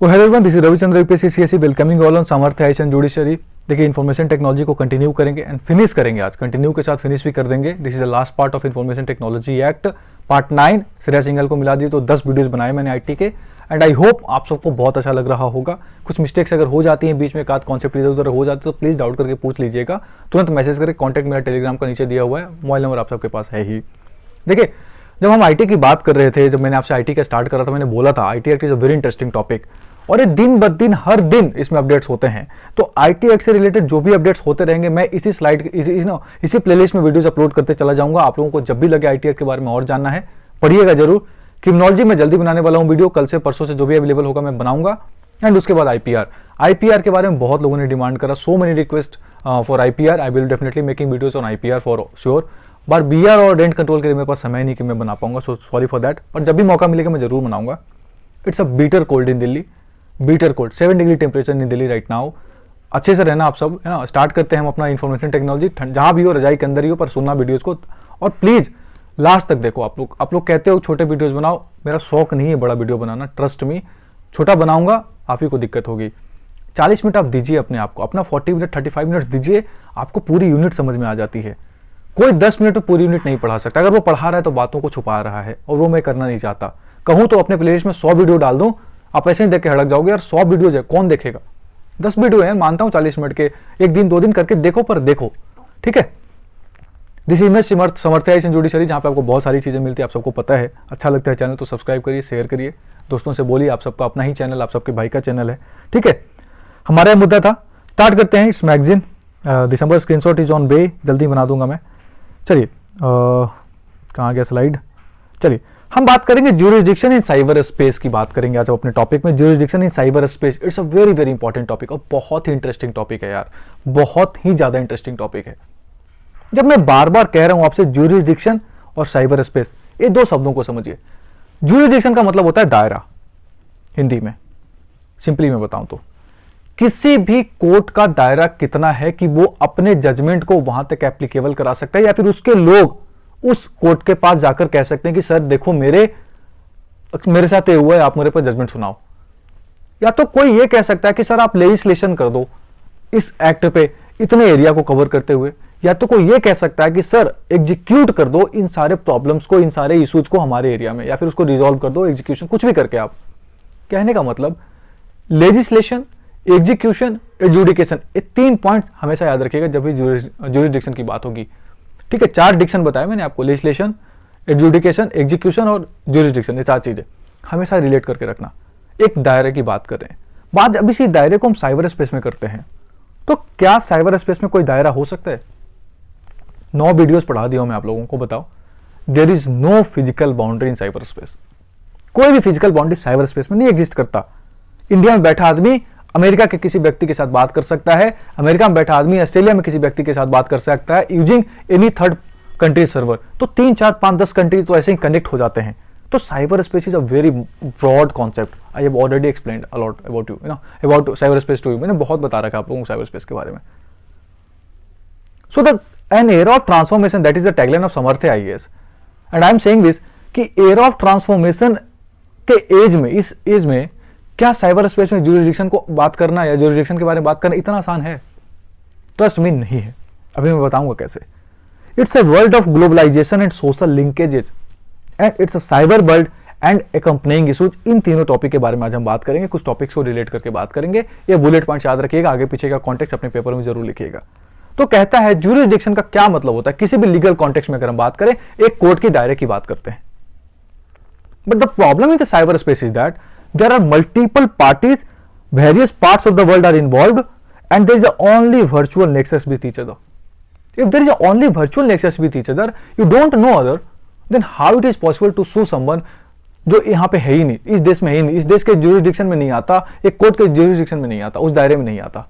Hello everyone, this is Ravichandra UPSC CSC welcoming all on Samarthya IAS and judiciary. देखिए information technology को continue करेंगे and finish करेंगे। आज continue के साथ फिनिश भी कर देंगे। This is the last part of information technology act part 9। Shreya Singhal को मिला दी तो 10 वीडियोस बनाए मैंने आईटी के एंड आई होप आप सबको बहुत अच्छा लग रहा होगा। कुछ मिस्टेक्स अगर हो जाती हैं बीच में, एक आध कॉन्सेप्ट इधर उधर हो जाती है तो प्लीज डाउट करके पूछ लीजिएगा। तुरंत मैसेज करके कॉन्टैक्ट मेरा टेलीग्राम का नीचे दिया हुआ है, मोबाइल नंबर आप सबके पास है ही। देखिए जब हम आईटी की बात कर रहे थे, जब मैंने आपसे आईटी का स्टार्ट करा था, मैंने बोला था IT act is a very interesting topic और ये दिन ब दिन हर दिन इसमें अपडेट्स होते हैं। तो आईटी एक्ट से रिलेटेड जो भी अपडेट्स होते रहेंगे मैं इसी स्लाइड इसी प्लेलिस्ट में वीडियोस अपलोड करते चला जाऊंगा। आप लोगों को जब भी लगे आईटी एक्ट के बारे में और जानना है पढ़िएगा जरूर। क्रिमिनोलॉजी में जल्दी बनाने वाला हूं वीडियो, कल से परसों से जो भी अवेलेबल होगा मैं बनाऊंगा। एंड उसके बाद आईपीआर के बारे में बहुत लोगों ने डिमांड करा, so many request for IPR. I will definitely making videos on IPR for sure. Bar BR और रेंट कंट्रोल के लिए मेरे पास समय नहीं कि मैं बना पाऊंगा, सो सॉरी फॉर दैट। पर जब भी मौका मिलेगा मैं जरूर बनाऊंगा। It's a bitter cold in Delhi, bitter cold, 7 degree temperature in Delhi right now. अच्छे से रहना आप सब, है ना। स्टार्ट करते हैं हम अपना इन्फॉर्मेशन टेक्नोलॉजी। जहां भी हो, रजाई के अंदर ही हो, पर सुनना वीडियोस को और प्लीज लास्ट तक देखो। आप लोग कहते हो छोटे वीडियोस बनाओ, मेरा शौक नहीं है बड़ा वीडियो बनाना, ट्रस्ट मी। छोटा बनाऊंगा आप ही को दिक्कत होगी। 40 मिनट आप दीजिए अपने आप को, अपना 40 मिनट 35 मिनट दीजिए, आपको पूरी यूनिट समझ में आ जाती है। कोई 10 मिनट में पूरी यूनिट नहीं पढ़ा सकता। अगर वो पढ़ा रहा है तो बातों को छुपा रहा है और वो मैं करना नहीं चाहता। कहूं तो अपने प्लेलिस्ट में 100 वीडियो डाल दूं, आप ऐसे ही देख के हड़क जाओगे यार 100 वीडियोज है कौन देखेगा। 10 वीडियो है, मानता हूं 40 मिनट के, एक दिन 2 दिन करके देखो, पर देखो, ठीक है। This is Samarthya IAS and judiciary, जहां पे आपको बहुत सारी चीजें मिलती है, आप सबको पता है। अच्छा लगता है चैनल तो सब्सक्राइब करिए, शेयर करिए, दोस्तों से बोलिए। आप सबका अपना ही चैनल, आप सबके भाई का चैनल है, ठीक है। हमारा मुद्दा था, स्टार्ट करते हैं। It's magazine December, screenshot is on way, जल्दी बना दूंगा मैं। चलिए कहाँ गया स्लाइड। चलिए हम बात करेंगे ज्यूरिसडिक्शन इन साइबर स्पेस की बात करेंगे आज अपने टॉपिक में। Jurisdiction in cyber space, it's a very very important topic और बहुत ही इंटरेस्टिंग टॉपिक है यार, बहुत ही ज्यादा इंटरेस्टिंग टॉपिक है। जब मैं बार बार कह रहा हूं आपसे ज्यूरिसडिक्शन और साइबर स्पेस, ये दो शब्दों को समझिए। ज्यूरिसडिक्शन का मतलब होता है दायरा, हिंदी में सिंपली मैं बताऊं तो किसी भी कोर्ट का दायरा कितना है कि वो अपने जजमेंट को वहां तक एप्लीकेबल करा सकता है, या फिर उसके लोग उस कोर्ट के पास जाकर कह सकते हैं कि सर देखो मेरे साथ ये हुआ है, आप मेरे पर जजमेंट सुनाओ। या तो कोई ये कह सकता है कि सर आप लेजिस्लेशन कर दो इस एक्ट पे इतने एरिया को कवर करते हुए, या तो कोई ये कह सकता है कि सर एग्जीक्यूट कर दो इन सारे प्रॉब्लम्स को, इन सारे इश्यूज को हमारे एरिया में, या फिर उसको रिजॉल्व कर दो, एग्जीक्यूशन कुछ भी करके। आप कहने का मतलब लेजिस्लेशन, एग्जीक्यूशन, एडजुडिकेशन, ये 3 पॉइंट हमेशा याद रखिएगा जब भी ज्यूरिसडिक्शन की बात होगी, ठीक है। 4 डिक्शन बताया मैंने आपको, लेजिस्लेशन, एडजुडिकेशन, एग्जीक्यूशन और ज्यूरिसडिक्शन, ये 4 चीजें हमेशा रिलेट करके रखना। एक दायरे की बात कर रहे हैं, बात अब इसी दायरे को हम साइबर स्पेस में करते हैं। तो क्या साइबर स्पेस में कोई दायरा हो सकता है? 9 वीडियोस पढ़ा दिया मैं आप लोगों को, बताओ। There is no physical boundary in cyber space. कोई भी फिजिकल बाउंड्री साइबर स्पेस में नहीं एग्जिस्ट करता। इंडिया में बैठा आदमी अमेरिका के किसी व्यक्ति के साथ बात कर सकता है, अमेरिका में बैठा आदमी ऑस्ट्रेलिया में किसी व्यक्ति के साथ बात कर सकता है using any third country server. तो 3, 4, 5, 10 कंट्री तो ऐसे ही कनेक्ट हो जाते हैं। तो cyber space is a very broad concept. I have already explained a lot about you, about cyber space to you. मैंने बहुत बता रखा आप लोगों को साइबर स्पेस के बारे में। So the an era of transformation, that is the tagline of Samarthya IAS, and I am saying this कि एरा ऑफ ट्रांसफॉर्मेशन के एज में, इस एज में क्या साइबर स्पेस में ज्यूरिसडिक्शन को बात करना या ज्यूरिसडिक्शन के बारे में बात करना इतना आसान है? ट्रस्ट मी, नहीं है। अभी मैं बताऊंगा कैसे। It's a world of globalisation and social linkages and it's a cyber world and accompanying issues. इन तीनों टॉपिक के बारे में आज हम बात करेंगे, कुछ टॉपिक्स को रिलेट करके बात करेंगे। ये बुलेट पॉइंट याद रखिएगा, आगे पीछे का कॉन्टेक्स्ट अपने पेपर में जरूर लिखिएगा। तो कहता है ज्यूरिसडिक्शन का क्या मतलब होता है। किसी भी लीगल कॉन्टेक्स्ट में अगर हम बात करें, एक कोर्ट के दायरे की बात करते हैं। But the problem in the cyber space is that there are multiple parties, various parts of the world are involved, and there is a only virtual nexus with each other. If there is a only virtual nexus with each other, you don't know other, then how it is possible to sue someone जो यहाँ पे है ही नहीं, इस देश में है ही नहीं, इस देश के ज्यूरिसडिक्शन में नहीं आता, एक कोर्ट के ज्यूरिसडिक्शन में नहीं आता, उस दायरे में नहीं आता।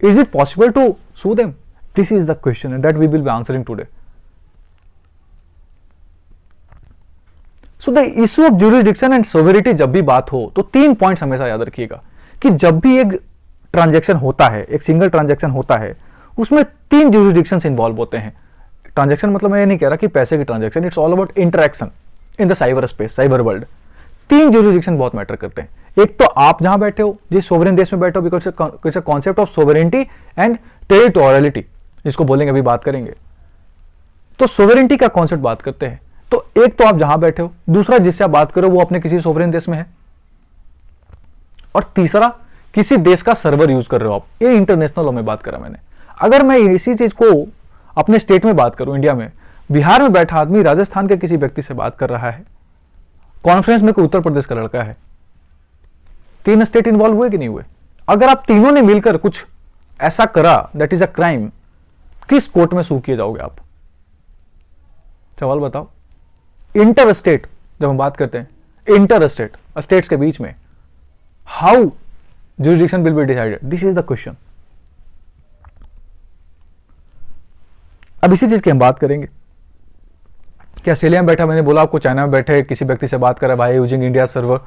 Is it possible to sue them? This is the question and that we will be answering today. So the issue of jurisdiction and sovereignty, जब भी बात हो तो 3 पॉइंट्स हमेशा याद रखिएगा कि जब भी एक ट्रांजैक्शन होता है, एक सिंगल ट्रांजैक्शन होता है, उसमें 3 ज्यूरिसडिक्शंस इन्वॉल्व होते हैं। ट्रांजैक्शन मतलब मैं ये नहीं कह रहा कि पैसे की transaction, it's all about interaction in the cyber space, cyber world. 3 jurisdiction बहुत मैटर करते हैं। एक तो आप जहां बैठे हो, जिस सोवरेन देश में बैठे हो, because concept of sovereignty and territoriality, इसको बोलेंगे, अभी बात करेंगे। तो सोवरेनिटी का कॉन्सेप्ट बात करते हैं। तो एक तो आप जहां बैठे हो, दूसरा जिससे आप बात करो वो अपने किसी सोवरेन देश में है, और तीसरा किसी देश का सर्वर यूज कर रहे हो आप। ये इंटरनेशनल लॉ में बात करा मैंने। अगर मैं इसी चीज को अपने स्टेट में बात करूं, इंडिया में, बिहार में बैठा आदमी राजस्थान के किसी व्यक्ति से बात कर रहा है, कॉन्फ्रेंस में कोई उत्तर प्रदेश का लड़का है, 3 स्टेट इन्वॉल्व हुए कि नहीं हुए? अगर आप तीनों ने मिलकर कुछ ऐसा करा दैट इज अ क्राइम, किस कोर्ट में सू किए जाओगे आप? सवाल बताओ। इंटर स्टेट जब हम बात करते हैं, इंटर स्टेट, स्टेट्स के बीच में, how jurisdiction will be decided? This is the question. अब इसी चीज की हम बात करेंगे कि ऑस्ट्रेलिया में बैठा, मैंने बोला आपको, चाइना में बैठे किसी व्यक्ति से बात कर रहा है भाई using India server.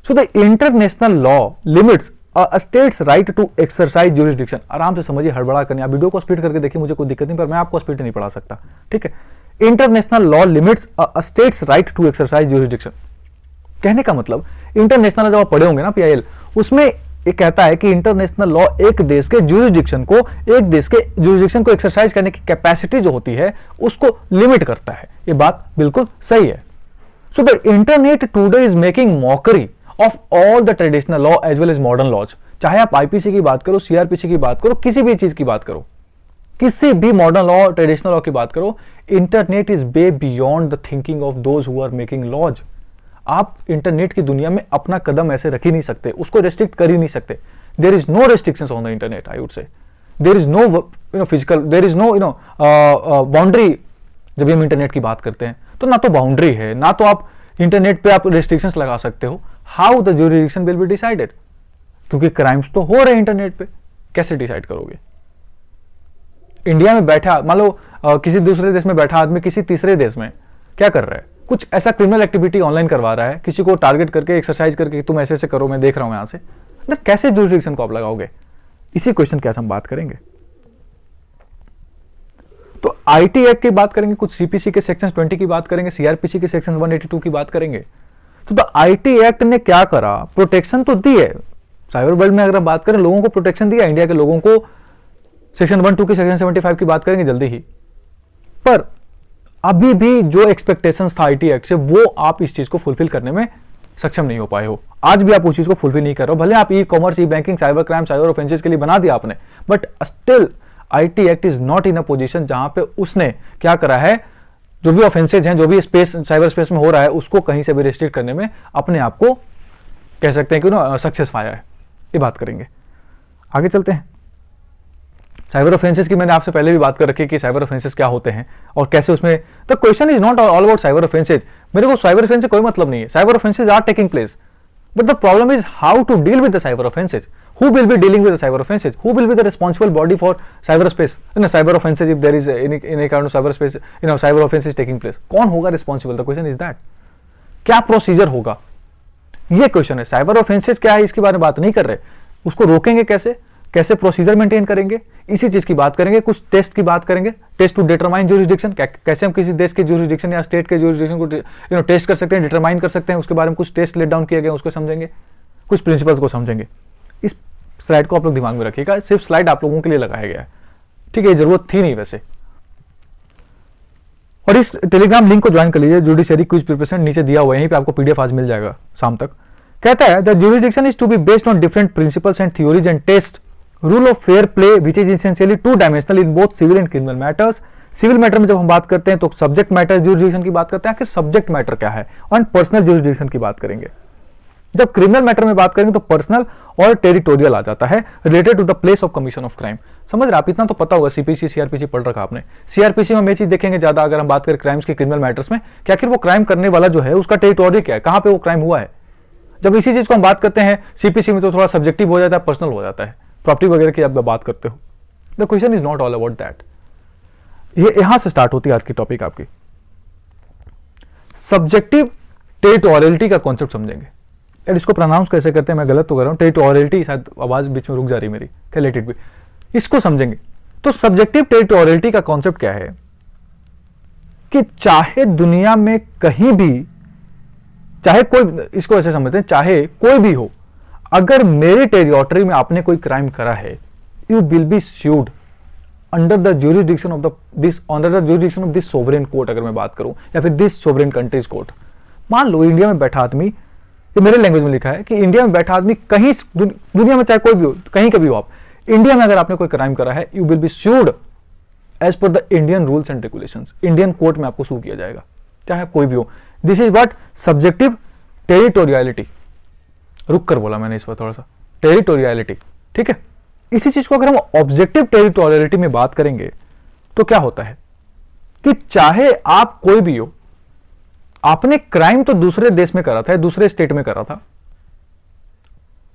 So the international law limits a state's right to exercise jurisdiction. आराम से समझिए, हड़बड़ा करनी, आप वीडियो को स्पीड करके देखिए, मुझे कोई दिक्कत नहीं, पर मैं आपको स्पीड नहीं पढ़ा सकता, ठीक है। International law limits a state's right to exercise jurisdiction. कहने का मतलब, इंटरनेशनल जब आप पढ़े होंगे ना पीआईएल, उसमें ये कहता है कि इंटरनेशनल लॉ एक देश के ज्यूरिसडिक्शन को एक्सरसाइज करने की कैपेसिटी जो होती है उसको लिमिट करता है। ये बात बिल्कुल सही है। So the internet today is making mockery of all the traditional law as well as modern laws. चाहे आप आईपीसी की बात करो, सीआरपीसी की बात करो, किसी भी चीज की बात करो, किसी भी मॉडर्न लॉ, ट्रेडिशनल लॉ की बात करो, internet is way beyond the thinking of those who are making laws. आप इंटरनेट की दुनिया में अपना कदम ऐसे रख ही नहीं सकते, उसको रेस्ट्रिक्ट कर ही नहीं सकते। There is no restrictions on the internet, I would say. There is no physical, there is no boundary. जब हम इंटरनेट की बात करते हैं तो ना तो बाउंड्री है, ना तो आप इंटरनेट पे आप रेस्ट्रिक्शंस लगा सकते हो। How the jurisdiction will be decided? क्योंकि क्राइम्स तो हो रहे हैं इंटरनेट पे, कैसे डिसाइड करोगे? इंडिया में बैठा, मान लो किसी दूसरे देश में बैठा आदमी किसी तीसरे देश में क्या कर रहा है, कुछ ऐसा क्रिमिनल एक्टिविटी ऑनलाइन करवा रहा है, किसी को टारगेट करके एक्सरसाइज करके तुम ऐसे ऐसे करो, मैं देख रहा हूं यहां से, तो कैसे ज्यूरिसडिक्शन को आप लगाओगे? इसी क्वेश्चन की आज हम बात करेंगे। तो आईटी एक्ट की बात करेंगे, कुछ सीपीसी के सेक्शन 20 की बात करेंगे, सीआरपीसी के सेक्शन 182 की बात करेंगे। तो द आईटी एक्ट ने क्या करा? प्रोटेक्शन तो दी है, साइबर वर्ल्ड में अगर हम बात करें, लोगों को प्रोटेक्शन दिया, इंडिया के लोगों को। सेक्शन 1-2 की, सेक्शन 75 की बात करेंगे जल्दी ही। पर अभी भी जो एक्सपेक्टेशंस था आईटी एक्ट से, वो आप इस चीज को फुलफिल करने में सक्षम नहीं हो पाए हो। आज भी आप उस चीज को फुलफिल नहीं कर रहे हो। भले आप e commerce, e banking, cyber crime, cyber offences के लिए बना दिया आपने, but still IT act is not in a position जहां पे उसने क्या करा है, जो भी ऑफेंसेज हैं, जो भी स्पेस, साइबर स्पेस में हो रहा है, उसको कहीं से भी रिस्ट्रिक्ट करने में अपने आप को कह सकते हैं कि सक्सेस पाया है। ये बात करेंगे, आगे चलते हैं। साइबर ऑफेंसेस की मैंने आपसे पहले भी बात कर रखी है कि साइबर ऑफेंसेस क्या होते हैं और कैसे उसमें, the question is not all about cyber offences. मेरे को साइबर ऑफेंस से कोई मतलब नहीं है, cyber offences are taking place, but the problem is how to deal with the cyber offences, who will be dealing with the cyber offenses, who will be the responsible body for cyberspace, cyber offenses, if there is any kind of cyberspace, cyber offenses taking place, कौन होगा responsible? The question is that, क्या procedure होगा, ये question है। Cyber offences क्या है इसके बारे में बात नहीं कर रहे, उसको रोकेंगे कैसे, कैसे प्रोसीजर मेंटेन करेंगे, इसी चीज की बात करेंगे। कुछ टेस्ट की बात करेंगे, टेस्ट टू डिटरमाइन ज्यूरिसडिक्शन, कैसे हम किसी देश के ज्यूरिसडिक्शन या स्टेट के ज्यूरिसडिक्शन को टेस्ट कर सकते हैं, डिटरमाइन कर सकते हैं, उसके बारे में कुछ टेस्ट लेट डाउन किए गए, उसको समझेंगे, कुछ प्रिंसिपल्स को समझेंगे। इस स्लाइड को आप लोग दिमाग में रखिएगा, सिर्फ स्लाइड आप लोगों के लिए लगाया गया है, ठीक है, जरूरत थी नहीं वैसे। और इस टेलीग्राम लिंक को ज्वाइन कर लीजिए, जुडिशरी क्विज प्रिपरेशन नीचे दिया हुआ है, यहीं पे आपको पीडीएफ आज मिल जाएगा शाम तक। कहता है the jurisdiction is to be based on different principles and theories and test, rule of fair play which is essentially two dimensional in both civil and criminal matters. Civil matter में जब हम बात करते हैं तो सब्जेक्ट मैटर ज्यूरिसडिक्शन की बात करते हैं, आखिर सब्जेक्ट मैटर क्या है, और पर्सनल ज्यूरिसडिक्शन की बात करेंगे। जब क्रिमिनल मैटर में बात करेंगे तो पर्सनल और टेरिटोरियल आ जाता है, related to the place of commission of crime. समझ रहे आप, इतना तो पता होगा, सीपीसी सीआरपीसी पढ़ रखा आपने। सीआरपीसी में हम ये चीज देखेंगे ज्यादा, अगर हम बात करें क्राइम्स के, क्रिमिनल मैटर्स में, कि आखिर वो क्राइम करने वाला जो है उसका टेरिटोरियल क्या है, कहां पे वो क्राइम हुआ है। जब इसी चीज को हम बात करते हैं सीपीसी में तो थोड़ा सब्जेक्टिव हो जाता है, पर्सनल हो जाता है, प्रॉपर्टी वगैरह की आप बात करते हो। The question is not all about that. ये यहां से स्टार्ट होती है आज की टॉपिक आपकी। सब्जेक्टिव टेरिटोरियलिटी का कॉन्सेप्ट समझेंगे, यार इसको प्रोनाउंस कैसे करते हैं, मैं गलत तो कर रहा हूं, टेरिटोरियलिटी, शायद आवाज बीच में रुक जा रही मेरी, क्या लेट इट बी, इसको समझेंगे। तो सब्जेक्टिव टेरिटोरियलिटी का कॉन्सेप्ट क्या है कि चाहे दुनिया में कहीं भी चाहे कोई, इसको ऐसे समझते हैं, चाहे कोई भी हो, अगर मेरे टेरिटरी में आपने कोई क्राइम करा है, you will be sued under the jurisdiction of this sovereign court. अगर मैं बात करूं, या फिर दिस सोवरेन कंट्रीज कोर्ट। मान लो इंडिया में बैठा आदमी, ये मेरे लैंग्वेज में लिखा है कि इंडिया में बैठा आदमी कहीं दुनिया में चाहे कोई भी हो, कहीं कभी हो आप, इंडिया में अगर आपने कोई क्राइम करा है, you will be sued as per the Indian rules and regulations. Indian court में आपको सू किया जाएगा, चाहे कोई भी हो। This is what subjective territoriality. रुक कर बोला मैंने इस पर थोड़ा सा, टेरिटोरियलिटी, ठीक है। इसी चीज को अगर हम ऑब्जेक्टिव टेरिटोरियलिटी में बात करेंगे तो क्या होता है कि चाहे आप कोई भी हो, आपने क्राइम तो दूसरे देश में करा था, दूसरे स्टेट में करा था,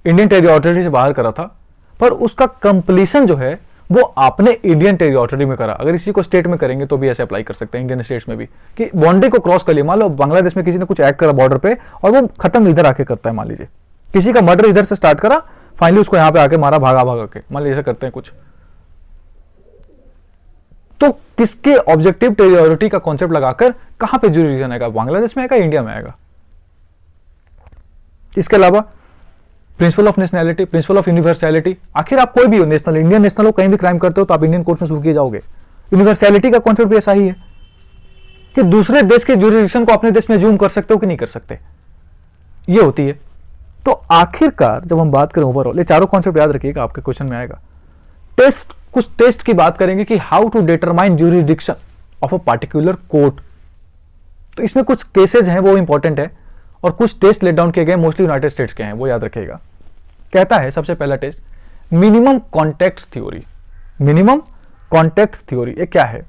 इंडियन टेरिटरी से बाहर करा था, पर उसका कंप्लीशन जो है वो आपने इंडियन टेरिटरी में करा। अगर इसी को स्टेट में करेंगे तो भी ऐसे अप्लाई कर सकते हैं इंडियन स्टेट्स में भी, कि बाउंड्री को क्रॉस कर लिया। मान लो बांग्लादेश में किसी ने कुछ एक्ट करा बॉर्डर पे और वो खत्म इधर आके करता है, मान लीजिए किसी का मर्डर इधर से स्टार्ट करा, फाइनली उसको यहां पे आके मारा भागा भागा के, मान लीजिए ऐसा करते हैं कुछ, तो किसके ऑब्जेक्टिव टेरिटोरियलिटी का कॉन्सेप्ट लगाकर कहां पे ज्यूरिडिक्शन आएगा, बांग्लादेश में आएगा, इंडिया में आएगा। इसके अलावा principle of nationality, principle of universality. आखिर आप कोई भी हो, नेशनल, इंडियन नेशनल हो, कहीं भी क्राइम करते हो तो आप इंडियन कोर्ट में सू किए जाओगे। यूनिवर्सैलिटी का कॉन्सेप्ट भी ऐसा ही है कि दूसरे देश के ज्यूरिडिक्शन को अपने देश में जूम कर सकते हो कि नहीं कर सकते, ये होती है। तो आखिरकार जब हम बात करें ओवरऑल, ये चारों कॉन्सेप्ट याद रखिएगा, आपके क्वेश्चन में आएगा। टेस्ट, कुछ टेस्ट की बात करेंगे कि how to determine jurisdiction of a particular court. तो इसमें कुछ केसेस हैं वो इंपॉर्टेंट है, और कुछ टेस्ट लेट डाउन किए गए, मोस्टली यूनाइटेड स्टेट्स के हैं, वो याद रखिएगा। कहता है सबसे पहला test minimum contacts theory. Minimum contacts theory ये क्या है?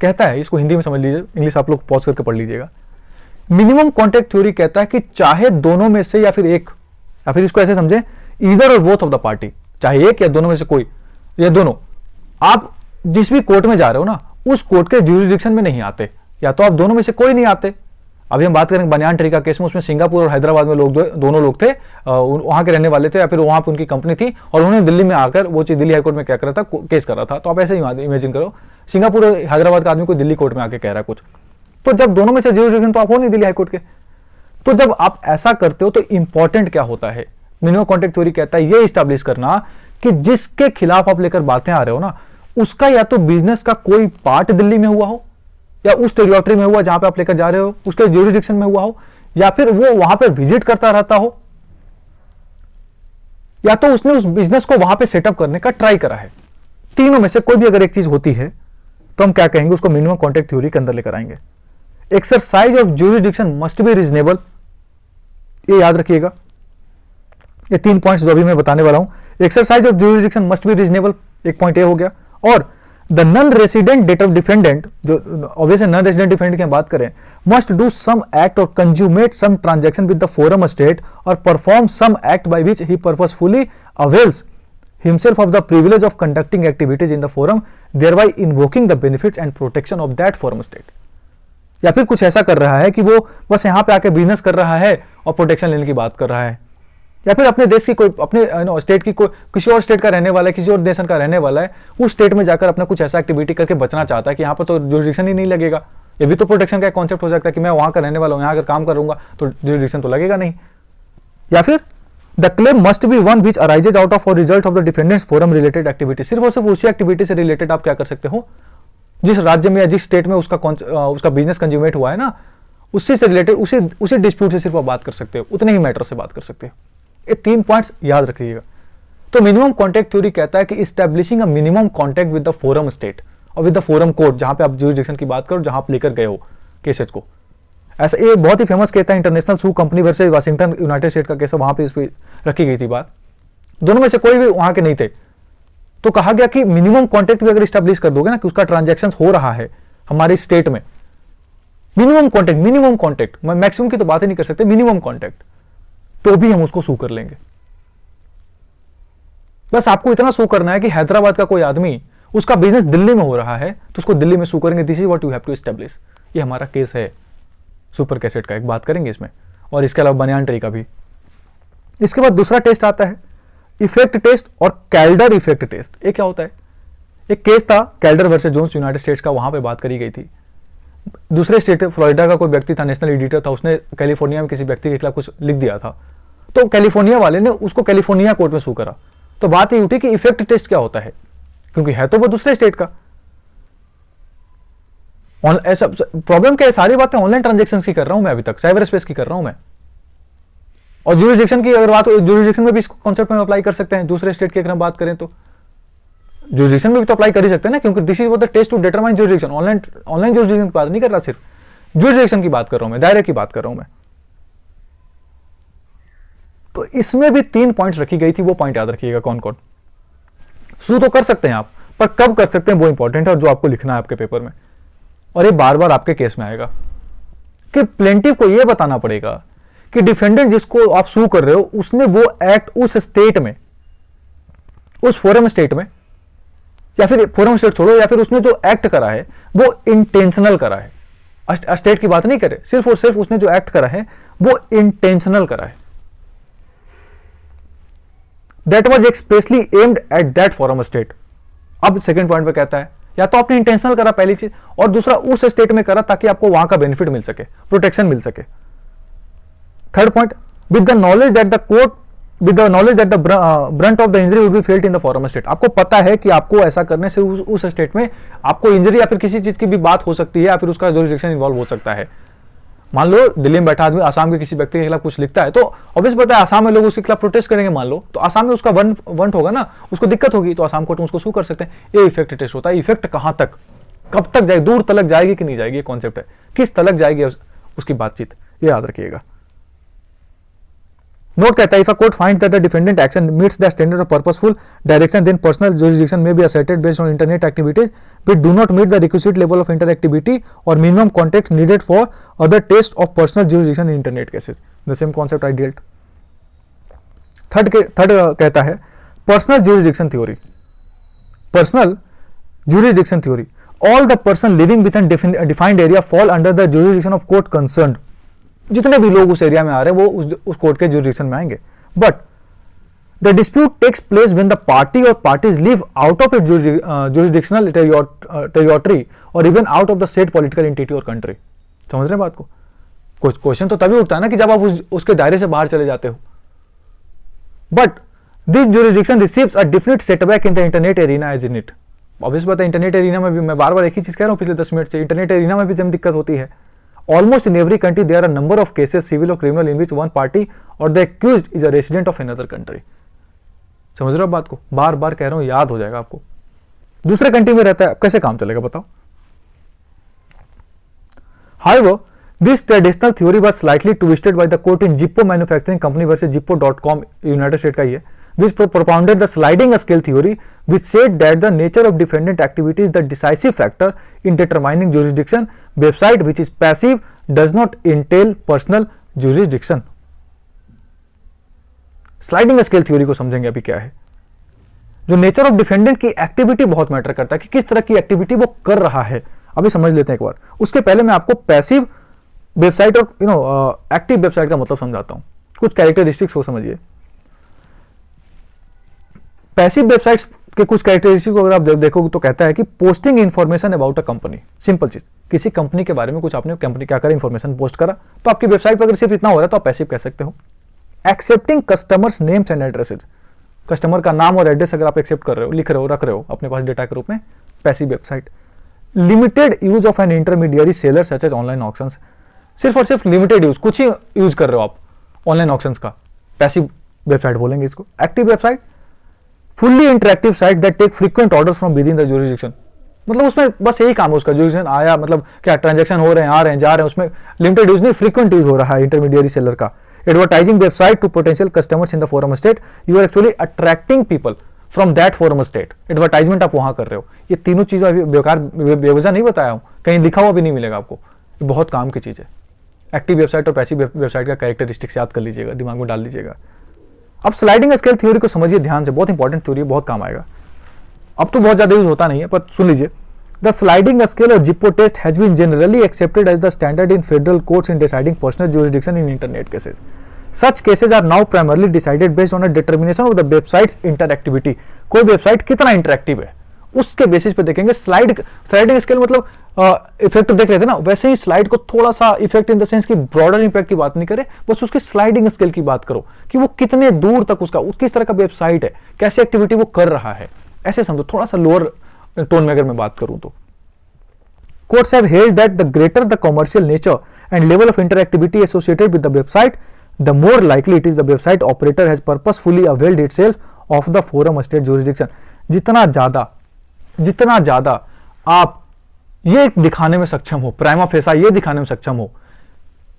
कहता है, इसको हिंदी में समझ लीजिए, इंग्लिश आप लोग पॉज करके पढ़ लीजिएगा। मिनिमम कॉन्टेक्ट थ्योरी कहता है कि चाहे दोनों में से या फिर एक, या फिर इसको ऐसे समझे, ईदर और बोथ ऑफ द पार्टी, चाहे एक या दोनों में से कोई, या दोनों, आप जिस भी कोर्ट में जा रहे हो ना, उस कोर्ट के ज्यूरिडिक्शन में नहीं आते, या तो आप दोनों में से कोई नहीं आते। अभी हम बात करेंगे बनियान ट्री का केस में, उसमें सिंगापुर और हैदराबाद में लोग, दोनों लोग थे, वहां के रहने वाले थे, या फिर वहां पर उनकी कंपनी थी, और उन्होंने दिल्ली में आकर वो चीज दिल्ली हाईकोर्ट में क्या कर रहा था, केस कर रहा था। तो आप ऐसे ही इमेजिन करो, सिंगापुर और हैदराबाद का आदमी को दिल्ली कोर्ट में आके कह रहा है कुछ, तो जब दोनों में से ज्यूरिडिक्शन तो आप हो नहीं दिल्ली हाईकोर्ट के। तो जब आप ऐसा करते हो तो इंपॉर्टेंट क्या होता है, मिनिमम कॉन्टेक्ट थ्योरी कहता है ये इस्टेब्लिश करना कि जिसके खिलाफ आप लेकर बातें आ रहे हो ना, उसका या तो बिजनेस का कोई पार्ट दिल्ली में हुआ हो, या उस टेरिटरी में हुआ जहां पे आप लेकर जा रहे हो उसके ज्यूरिडिक्शन में हुआ हो, या फिर वो वहां पर विजिट करता रहता हो, या तो उसने उस बिजनेस को वहां पे सेटअप करने का ट्राई करा है। तीनों में से कोई भी अगर एक चीज होती है तो हम क्या कहेंगे, उसको मिनिमम कॉन्टेक्ट थ्योरी के अंदर लेकर आएंगे। Exercise of jurisdiction must be reasonable, ये याद रखिएगा। ये 3 पॉइंट्स जो अभी मैं बताने वाला हूं, exercise of jurisdiction must be reasonable, एक पॉइंट ये हो गया। और द नॉन रेसिडेंट डिफेंडेंट, जो ऑब्वियसली नॉन रेसिडेंट डिफेंडेंट की बात करें, must do some act or consummate some transaction with the forum state or perform some act by which he purposefully avails himself of the privilege of conducting activities in the forum, thereby invoking the benefits and protection of that forum state। या फिर कुछ ऐसा कर रहा है कि वो बस यहां पे आके बिजनेस कर रहा है और प्रोटेक्शन लेने की बात कर रहा है, या फिर अपने देश की कोई, अपने स्टेट की कोई, किसी और स्टेट का रहने वाला है, किसी और देश का रहने वाला है, उस स्टेट में जाकर अपना कुछ ऐसा एक्टिविटी करके बचना चाहता है कि यहाँ पर तो ज्यूरिडिक्शन ही नहीं लगेगा। ये भी तो प्रोटेक्शन का कॉन्सेप्ट हो सकता है कि मैं वहां का रहने वाला हूं, यहाँ अगर काम करूंगा तो ज्यूरिडिक्शन तो लगेगा नहीं। या फिर the claim must be one which arises out of or result of the defendant's forum related activity. सिर्फ और सिर्फ उसी एक्टिविटी से रिलेटेड आप क्या कर सकते हो, जिस राज्य में या जिस स्टेट में उसका बिजनेस कंज्यूमेट हुआ है ना, उससे से रिलेटेड, उसी डिस्प्यूट से सिर्फ आप बात कर सकते हो, उतने ही मैटर से बात कर सकते हो। ये 3 पॉइंट्स याद रखिएगा। तो मिनिमम कॉन्टेक्ट थ्योरी कहता है कि establishing a minimum contact with the forum state or with the forum court, जहां पे आप ज्यूरिडिक्शन की बात करो, जहां आप लेकर गए हो केसेस को। ऐसा ये बहुत ही फेमस केस था, international shoe company versus Washington united state का केस, वहां पे इस पे रखी गई थी बात। दोनों में से कोई भी वहां के नहीं थे, तो कहा गया कि मिनिमम कॉन्टेक्ट भी अगर स्टैब्लिश कर दोगे ना कि उसका ट्रांजैक्शन हो रहा है हमारे स्टेट में, मिनिमम कॉन्टेक्ट, मैं मैक्सिमम की तो बात ही नहीं कर सकते, मिनिमम कॉन्टेक्ट, तो भी हम उसको सू कर लेंगे। बस आपको इतना सू करना है कि हैदराबाद का कोई आदमी, उसका बिजनेस दिल्ली में हो रहा है तो उसको दिल्ली में सू करेंगे। This is what you have to establish. ये हमारा केस है सुपर कैसेट का, एक बात करेंगे इसमें, और इसके अलावा बनियान ट्री का भी। इसके बाद दूसरा टेस्ट आता है इफेक्ट टेस्ट और कैल्डर इफेक्ट टेस्ट। ये क्या होता है? एक केस था Calder versus Jones United States का, वहां पे बात करी गई थी। दूसरे स्टेट, फ्लोरिडा का कोई व्यक्ति था, नेशनल एडिटर था, उसने कैलिफोर्निया में किसी व्यक्ति के खिलाफ कुछ लिख दिया था, तो कैलिफोर्निया वाले ने उसको कैलिफोर्निया कोर्ट में सू करा। तो बात ये उठी कि इफेक्ट टेस्ट क्या होता है, क्योंकि है तो वो दूसरे स्टेट का। ऐसा प्रॉब्लम क्या है, सारी बातें ऑनलाइन ट्रांजेक्शन की कर रहा हूं मैं, अभी तक साइबर स्पेस की कर रहा हूं मैं। और ज्यूरिसडिक्शन की अगर बात हो, ज्यूरिसडिक्शन में भी इस कॉन्सेप्ट में अप्लाई कर सकते हैं। दूसरे स्टेट की अगर हम बात करें तो ज्यूरिसडिक्शन में भी तो अप्लाई कर ही सकते हैं ना, क्योंकि this is what the test to determine jurisdiction. Online jurisdiction की बात नहीं कर रहा, सिर्फ ज्यूरिसडिक्शन की बात कर रहा हूं मैं, दायरे की बात कर रहा हूं मैं। तो इसमें भी 3 पॉइंट्स रखी गई थी, वो पॉइंट याद रखिएगा कौन कौन। सू तो कर सकते हैं आप, पर कब कर सकते हैं वो इंपॉर्टेंट है, और जो आपको लिखना है आपके पेपर में, और ये बार बार आपके केस में आएगा कि प्लेंटिफ को यह बताना पड़ेगा कि डिफेंडेंट जिसको आप सू कर रहे हो उसने वो एक्ट उस स्टेट में, उस फोरम स्टेट में, या फिर फोरम स्टेट छोड़ो, या फिर उसने जो एक्ट करा है वो इंटेंशनल करा है। स्टेट की बात नहीं करे, सिर्फ और सिर्फ उसने जो एक्ट करा है वो इंटेंशनल करा है, that was expressly aimed at that forum state. अब सेकंड पॉइंट पे कहता है या तो आपने इंटेंशनल करा पहली चीज, और दूसरा उस स्टेट में करा ताकि आपको वहां का बेनिफिट मिल सके, प्रोटेक्शन मिल सके। Third point, with the knowledge that the court, with the knowledge that the brunt of the injury would be felt in the forum state. आपको पता है कि आपको ऐसा करने से उस स्टेट में आपको इंजरी या फिर किसी चीज की भी बात हो सकती है, या फिर उसका ज्यूरिसडिक्शन इन्वॉल्व हो सकता है। मान लो दिल्ली में बैठा आदमी आसाम के किसी व्यक्ति के खिलाफ कुछ लिखता है, तो ऑब्वियस पता है आसाम में लोग उसके खिलाफ प्रोटेस्ट करेंगे, मान लो, तो आसाम में उसका वंट होगा ना, उसको दिक्कत होगी, तो आसाम कोर्ट में उसको सू कर सकते हैं। ये इफेक्ट टेस्ट होता है। इफेक्ट कहां तक, कब तक जाएगी, दूर तलक जाएगी कि नहीं जाएगी, ये कॉन्सेप्ट है, किस तलक जाएगी उसकी बातचीत, ये याद रखिएगा। नोट कहता है, if a court finds that the defendant action meets the standard of purposeful direction, then personal jurisdiction may be asserted based on internet activities which do not meet the requisite level of interactivity or minimum context needed for other test of personal jurisdiction in internet cases. The same concept I dealt. Third कहता है personal jurisdiction theory. Personal jurisdiction theory, all the person living within defined area fall under the jurisdiction of court concerned. जितने भी लोग उस area में आ रहे हैं वो उस कोर्ट के ज्यूरिसडिक्शन में आएंगे। But the dispute takes place when the party or parties live out of it jurisdictional territory or even out of the state political entity or country. समझ रहे हैं बात को? क्वेश्चन तो तभी उठता है ना कि जब आप उसके दायरे से बाहर चले जाते हो। But this jurisdiction receives a definite setback in the internet arena as in it. Obvious बात है, इंटरनेट एरिना में भी मैं बार बार एक ही चीज कह रहा हूं पिछले 10 मिनट से, इंटरनेट एरिना में भी जब दिक्कत होती है। Almost in every country there are a number of cases, civil or criminal, in which one party or the accused is a resident of another country. समझ रहे हो बात को? बार बार कह रहा हूं, याद हो जाएगा आपको। दूसरे कंट्री में रहता है, कैसे काम चलेगा बताओ? However, this traditional theory was slightly twisted by the court in Zippo Manufacturing Company versus Zippo.com, United States का ही है, which propounded the sliding scale theory, which said that the nature of defendant activity is the decisive factor in determining jurisdiction. Website which is passive does not entail personal jurisdiction. Sliding scale theory को समझेंगे अभी क्या है। जो nature of defendant की activity बहुत matter करता है कि किस तरह की एक्टिविटी वो कर रहा है, अभी समझ लेते हैं एक बार। उसके पहले मैं आपको पैसिव वेबसाइट और एक्टिव वेबसाइट का मतलब समझाता हूं। कुछ कैरेक्टरिस्टिक्स को समझिए। पैसिव वेबसाइट्स के कुछ कैरेक्टरिस्टिक्स को अगर आप देखोगे तो कहता है कि posting information about a company. Simple चीज, किसी कंपनी के बारे में कुछ आपने कंपनी क्या करा, इन्फॉर्मेशन पोस्ट करा, तो आपकी वेबसाइट पर अगर सिर्फ इतना हो रहा है तो आप पैसिव कह सकते हो। Accepting customers names and addresses, customer का नाम और एड्रेस अगर आप एक्सेप्ट कर रहे हो, लिख रहे हो, रख रहे हो अपने पास डेटा के रूप में, passive website. Limited use of an intermediary seller such as online auctions, सिर्फ और सिर्फ लिमिटेड यूज, कुछ ही यूज कर रहे हो आप ऑनलाइन ऑक्शंस का, पैसिव वेबसाइट बोलेंगे इसको। Active website, fully interactive site that take frequent orders from within the jurisdiction, मतलब उसमें बस यही काम है उसका, ज्यूरिसडिक्शन आया मतलब क्या ट्रांजैक्शन हो रहे हैं, आ रहे हैं, जा रहे हैं, उसमें लिमिटेड यूज नहीं, फ्रीक्वेंट यूज हो रहा है इंटरमीडियरी सेलर का। Advertising website to potential customers in the forum state, you are actually attracting people from that forum state, advertisement आप वहां कर रहे हो। ये तीनों चीजें अभी बेकार बेवजह नहीं बताया हूं, कहीं लिखा हुआ भी नहीं मिलेगा आपको, ये बहुत काम की चीज है। एक्टिव वेबसाइट और पैसिव वेबसाइट का कैरेक्टरिस्टिक्स याद कर लीजिएगा, दिमाग में डाल लीजिएगा। अब स्लाइडिंग स्केल थ्योरी को समझिए ध्यान से, बहुत इंपॉर्टेंट थ्योरी, बहुत काम आएगा। अब तो बहुत ज्यादा यूज होता नहीं है, पर सुन लीजिए। द स्लाइडिंग स्केल और Zippo test has been generally accepted as the standard in federal courts in deciding personal jurisdiction in internet cases. Such cases are now primarily decided based on a determination of the website's interactivity. कोई website कितना interactive है उसके basis पे देखेंगे। Sliding scale मतलब effect देख रहे थे ना, वैसे ही स्लाइड को थोड़ा सा इफेक्ट इन द सेंस कि ब्रॉडर इंपैक्ट की बात नहीं करे, बस उसकी स्लाइडिंग स्केल की बात करो कि वो कितने दूर तक उसका किस तरह का वेबसाइट है, कैसी एक्टिविटी वो कर रहा है, ऐसे समझो। थोड़ा सा लोअर टोन में अगर मैं बात करूं तो courts have held that the greater the commercial nature and level of interactivity associated with the website, the more likely it is the website operator has purposefully availed itself of the forum state jurisdiction। जितना ज्यादा आप ये दिखाने में सक्षम हो, prima फेसा ये दिखाने में सक्षम हो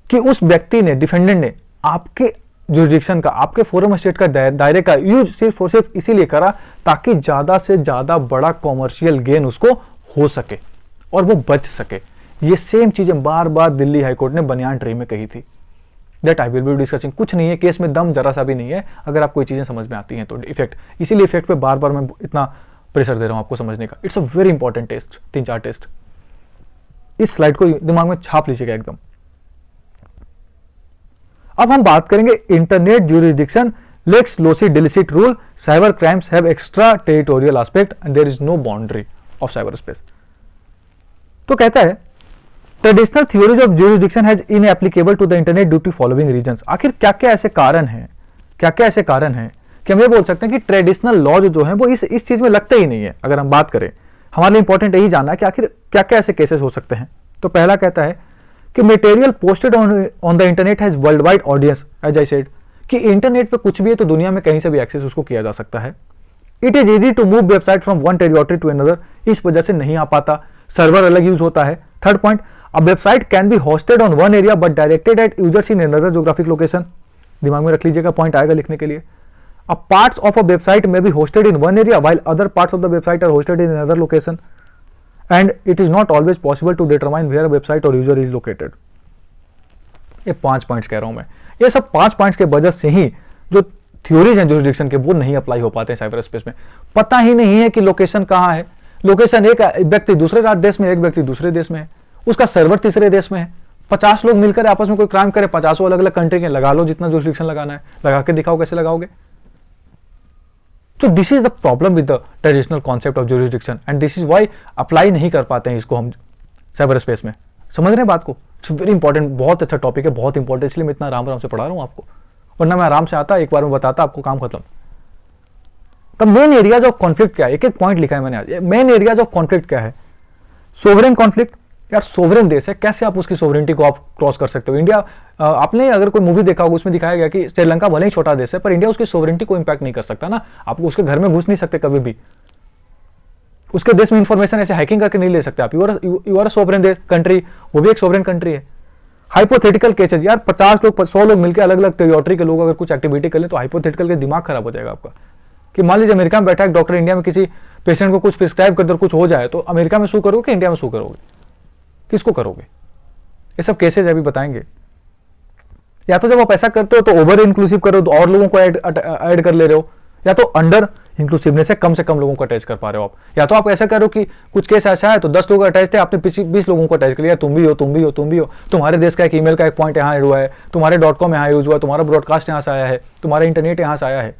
कि उस व्यक्ति ने, डिफेंडेंट ने आपके जुरिडिक्शन का, आपके फोरम स्टेट का दायरे का यूज सिर्फ और सिर्फ इसीलिए करा ताकि ज्यादा से ज्यादा बड़ा कॉमर्शियल गेन उसको हो सके और वो बच सके। ये सेम चीजें बार बार दिल्ली हाईकोर्ट ने बनियान ट्री में कही थी। That I will be discussing. कुछ नहीं है, केस में दम जरा सा भी नहीं है, अगर आपको ये चीजें समझ में आती हैं तो। इफेक्ट, इसीलिए इफेक्ट पे बार बार मैं इतना प्रेशर दे रहा हूं आपको समझने का। It's a very important test, 3-4 test. इस स्लाइड को दिमाग में छाप लीजिएगा एकदम। अब हम बात करेंगे internet jurisdiction, lex loci delicti rule, cyber crimes have extra territorial aspect and there is no boundary of cyber space. तो कहता है traditional theories of jurisdiction has inapplicable to the internet due to following reasons. आखिर क्या क्या ऐसे कारण हैं, कि हम ये बोल सकते हैं कि ट्रेडिशनल लॉ जो है वो इस चीज में लगते ही नहीं है। अगर हम बात करें, हमारे लिए इंपॉर्टेंट यही जानना है कि आखिर क्या क्या ऐसे केसेस हो सकते हैं। तो पहला कहता है कि material posted on the internet has world wide audience, as I said, कि इंटरनेट पे कुछ भी है तो दुनिया में कहीं से भी एक्सेस उसको किया जा सकता है। It is easy to move website from one territory to another, इस वजह से नहीं आ पाता, सर्वर अलग यूज होता है। Third point, a website can be hosted on one area but directed at users in another geographic location. दिमाग में रख लीजिएगा, पॉइंट आएगा लिखने के लिए। A parts of a website may be hosted in one area while other parts of the website are hosted in another location and it is not always possible to determine where a website or user is located. ये 5 points कह रहा हूं मैं। ये सब 5 points के वजह से ही जो थ्योरीज हैं ज्यूरिसडिक्शन के वो नहीं अप्लाई हो पाते हैं साइबर स्पेस में। पता ही नहीं है कि लोकेशन कहां है। लोकेशन एक व्यक्ति दूसरे देश में, एक व्यक्ति दूसरे देश में है, उसका सर्वर तीसरे देश में है। 50 लोग मिलकर आपस में कोई क्राइम करे, 50 अलग अलग कंट्री के, लगा लो जितना ज्यूरिसडिक्शन लगाना है, लगा के दिखाओ कैसे लगाओगे। तो this is the problem with the traditional concept of jurisdiction and this is why apply नहीं कर पाते हैं इसको हम साइबर स्पेस में। समझ रहे हैं बात को? इट्स वेरी इंपॉर्टेंट, बहुत अच्छा टॉपिक है, बहुत इंपॉर्टेंट, इसलिए मैं इतना आराम से पढ़ा रहा हूं आपको, वरना मैं आराम से आता एक बार में बताता, आपको काम खत्म। तब मेन एरियाज ऑफ कॉन्फ्लिक्ट क्या है, एक एक पॉइंट लिखा है मैंने आज। मेन एरियाज ऑफ कॉन्फ्लिक्ट क्या है? सोवरेन कॉन्फ्लिक्ट, यार सोवरेन देश है, कैसे आप उसकी सोवरेनिटी को आप क्रॉस कर सकते हो। इंडिया, आपने अगर कोई मूवी देखा होगा उसमें दिखाया गया कि श्रीलंका भले ही छोटा देश है पर इंडिया उसकी सोवरेनिटी को इंपैक्ट नहीं कर सकता ना। आप उसके घर में घुस नहीं सकते कभी भी, उसके देश में इंफॉर्मेशन ऐसे हैकिंग करके नहीं ले सकते आप। यू आर सोवरेन देश कंट्री, वो भी एक सोवरेन कंट्री है। हाइपोथेटिकल केसेस, यार 50 लोग 100 लोग मिलकर अलग अलग टेरिटरी के लोग अगर कुछ एक्टिविटी कर ले तो हाइपोथेटिकल के दिमाग खराब हो जाएगा आपका। कि मान लीजिए अमेरिका में बैठा एक डॉक्टर इंडिया में किसी पेशेंट को कुछ प्रिस्क्राइब कर दे, कुछ हो जाए, तो अमेरिका में सू करोगे कि इंडिया में सू करोगे, किसको करोगे? ये सब केसेस अभी बताएंगे। या तो जब आप ऐसा करते हो तो ओवर इंक्लूसिव करो, तो और लोगों को ऐड कर ले रहे हो, या तो अंडर इंक्लूसिवनेस से कम लोगों को अटैच कर पा रहे हो आप। या तो आप ऐसा करो कि कुछ केस ऐसा है तो 10 लोग अटैच थे, आपने 20 लोगों को अटैच कर लिया, तुम भी हो, तुम्हारे देश का एक ईमेल का एक पॉइंट यहाँ ऐड हुआ है, तुम्हारे .com यहाँ यूज हुआ, तुम्हारा ब्रॉडकास्ट यहाँ से आया है, तुम्हारा इंटरनेट यहाँ से आया है,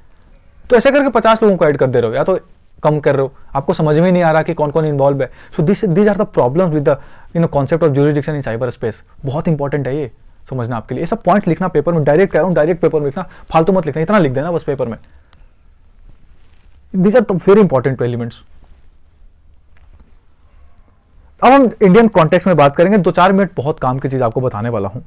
तो ऐसे करके 50 लोगों को ऐड कर दे रहे हो या तो कम कर रहे हो। आपको समझ में नहीं आ रहा कि कौन कौन इन्वॉल्व है। So these are the problems with the concept of jurisdiction in cyber space. बहुत इंपॉर्टेंट है ये समझना आपके लिए। ये सब पॉइंट लिखना पेपर में, डायरेक्ट कह रहा हूँ, डायरेक्ट पेपर में लिखना, फालतू मत लिखना, इतना लिख देना बस पेपर में। These are the very important elements. अब हम इंडियन कॉन्टेक्स्ट में बात करेंगे। 2-4 मिनट बहुत काम की चीज आपको बताने वाला हूं।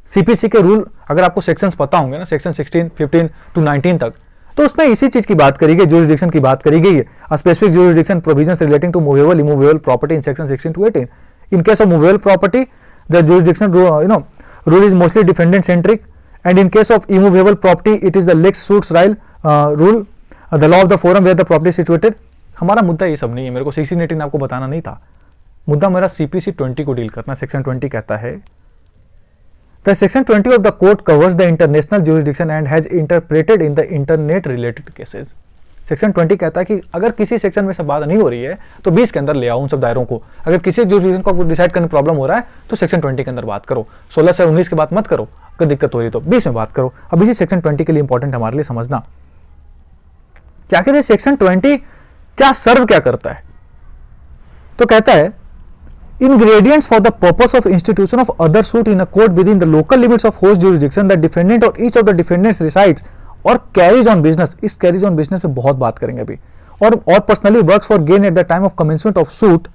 सीपीसी के रूल, अगर आपको सेक्शंस पता होंगे ना, सेक्शन 16, 15 to 19 तक, तो उसमें इसी चीज की बात करी गई, ज्यूरिसडिक्शन की बात करी गई है। Specific jurisdiction provisions relating to movable immovable property in section 16 to 18। In case of movable property the jurisdiction rule is mostly defendant centric and in case of immovable property it is the lex situs rule rule, the law of the forum where the property situated. हमारा मुद्दा ये सब नहीं है, मेरे को 16, 18 आपको बताना नहीं था। मुद्दा मेरा सीपीसी 20 को डील करना। सेक्शन 20 कहता है the section 20 of the code covers the international jurisdiction and has interpreted in the internet related cases. Section 20 कहता है कि अगर किसी सेक्शन में सब बात नहीं हो रही है तो 20 के अंदर ले आओ उन सब दायरों को। अगर किसी ज्यूरिसडिक्शन को डिसाइड करने में प्रॉब्लम हो रहा है तो सेक्शन 20 के अंदर बात करो। 16 से 19 के बात मत करो, अगर दिक्कत हो रही तो 20 में बात करो। अब इसी सेक्शन 20 के लिए इंपॉर्टेंट हमारे लिए समझना कि आखिर ये सेक्शन 20 क्या सर्व क्या करता है? तो कहता है ingredients for the purpose of institution of other suit in a court within the local limits of host jurisdiction the defendant or each of the defendants resides or carries on business. इस carries on business पे बहुत बात करेंगे अभी. और personally works for gain at the time of commencement of suit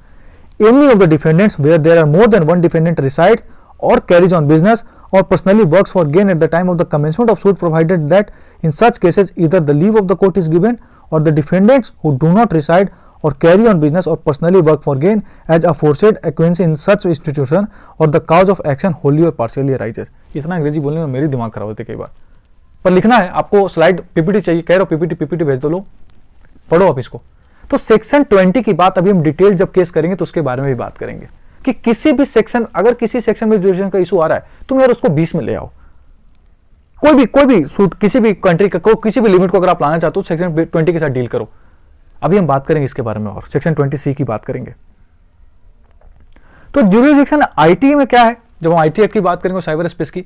any of the defendants where there are more than one defendant resides or carries on business or personally works for gain at the time of the commencement of suit provided that in such cases either the leave of the court is given or the defendants who do not reside or carry on business or personally work for gain as aforesaid acquaintance in such institution or the cause of action wholly or partially arises. इतना अंग्रेजी बोलने में मेरी दिमाग खराब होती है कई बार, पर लिखना है आपको. स्लाइड पीपीटी चाहिए, कह रहे हो पीपीटी भेज दो, लो पढ़ो आप इसको. तो सेक्शन 20 की बात अभी हम डिटेल जब केस करेंगे तो उसके बारे में भी बात करेंगे कि किसी भी सेक्शन, अगर किसी सेक्शन में जुरिडिक्शन का इशू आ रहा है तुम यार उसको 20 में ले आओ. कोई भी सूट किसी भी कंट्री का किसी भी लिमिट को अगर आप लाना चाहते हो सेक्शन 20 के साथ डील करो. अभी हम बात करेंगे इसके बारे में और सेक्शन 20C की बात करेंगे. तो जुरिडिक्शन आईटी में क्या है, जब हम आईटी एक्ट की बात करेंगे साइबर स्पेस की.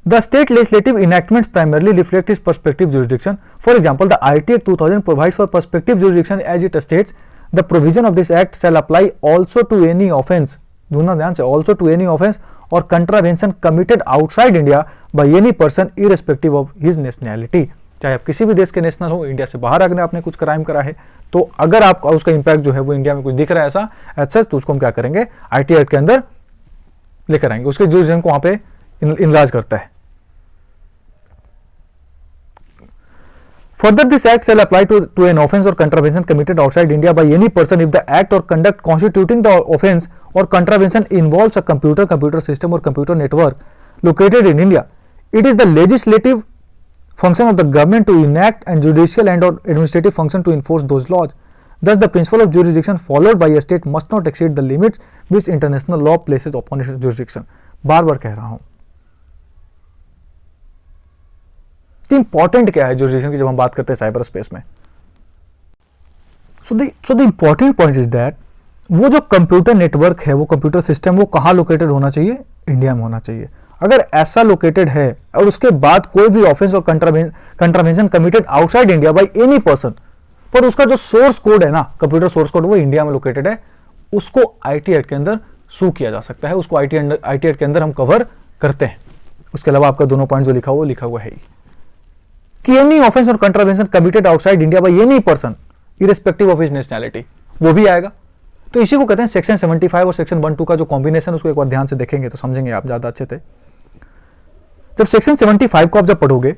The state legislative enactments primarily reflect its perspective jurisdiction. For example the IT act 2000 provides for perspective jurisdiction as it states the provision of this act shall apply also to any offence, सुनना ध्यान से, also to any offence or contravention committed outside India by any person irrespective of his nationality. चाहे आप किसी भी देश के national हो, इंडिया से बाहर अगर आपने कुछ क्राइम करा है तो अगर आपका उसका इंपैक्ट जो है वो इंडिया में कुछ दिख रहा है ऐसा एज, तो उसको हम क्या करेंगे, आईटी एक्ट के अंदर लेकर आएंगे, उसके जुरिडिक्शन को वहां पे इनलार्ज करता है. Further, this act shall apply to an offence or contravention committed outside India by any person if the act or conduct constituting the offence or contravention involves a computer system or computer network located in India. It is the legislative function of the government to enact and judicial and or administrative function to enforce those laws. Thus, the principle of jurisdiction followed by a state must not exceed the limits which international law places upon its jurisdiction. बार-बार कह रहा हूं. Important क्या है jurisdiction की जब हम बात करते हैं साइबर स्पेस में? So the important point is that वो जो कंप्यूटर नेटवर्क है, वो कंप्यूटर सिस्टम, वो कहां लोकेटेड होना चाहिए? इंडिया में होना चाहिए. अगर ऐसा लोकेटेड है और उसके बाद कोई भी offence or contravention committed outside India by any person, पर उसका जो सोर्स कोड है ना, कंप्यूटर सोर्स कोड, वो इंडिया में लोकेटेड है, उसको आईटी एक्ट के अंदर सू किया जा सकता है. उसको आईटी एक्ट के अंदर हम कवर करते हैं. उसके अलावा आपका दोनों पॉइंट जो लिखा हुआ है कि any offence or contravention committed outside India by any person irrespective of his nationality, वो भी आएगा. तो इसी को कहते हैं सेक्शन 75 और सेक्शन 12 का जो कॉम्बिनेशन, उसको एक बार ध्यान से देखेंगे तो समझेंगे आप ज्यादा अच्छे से. जब सेक्शन 75 को आप जब पढ़ोगे,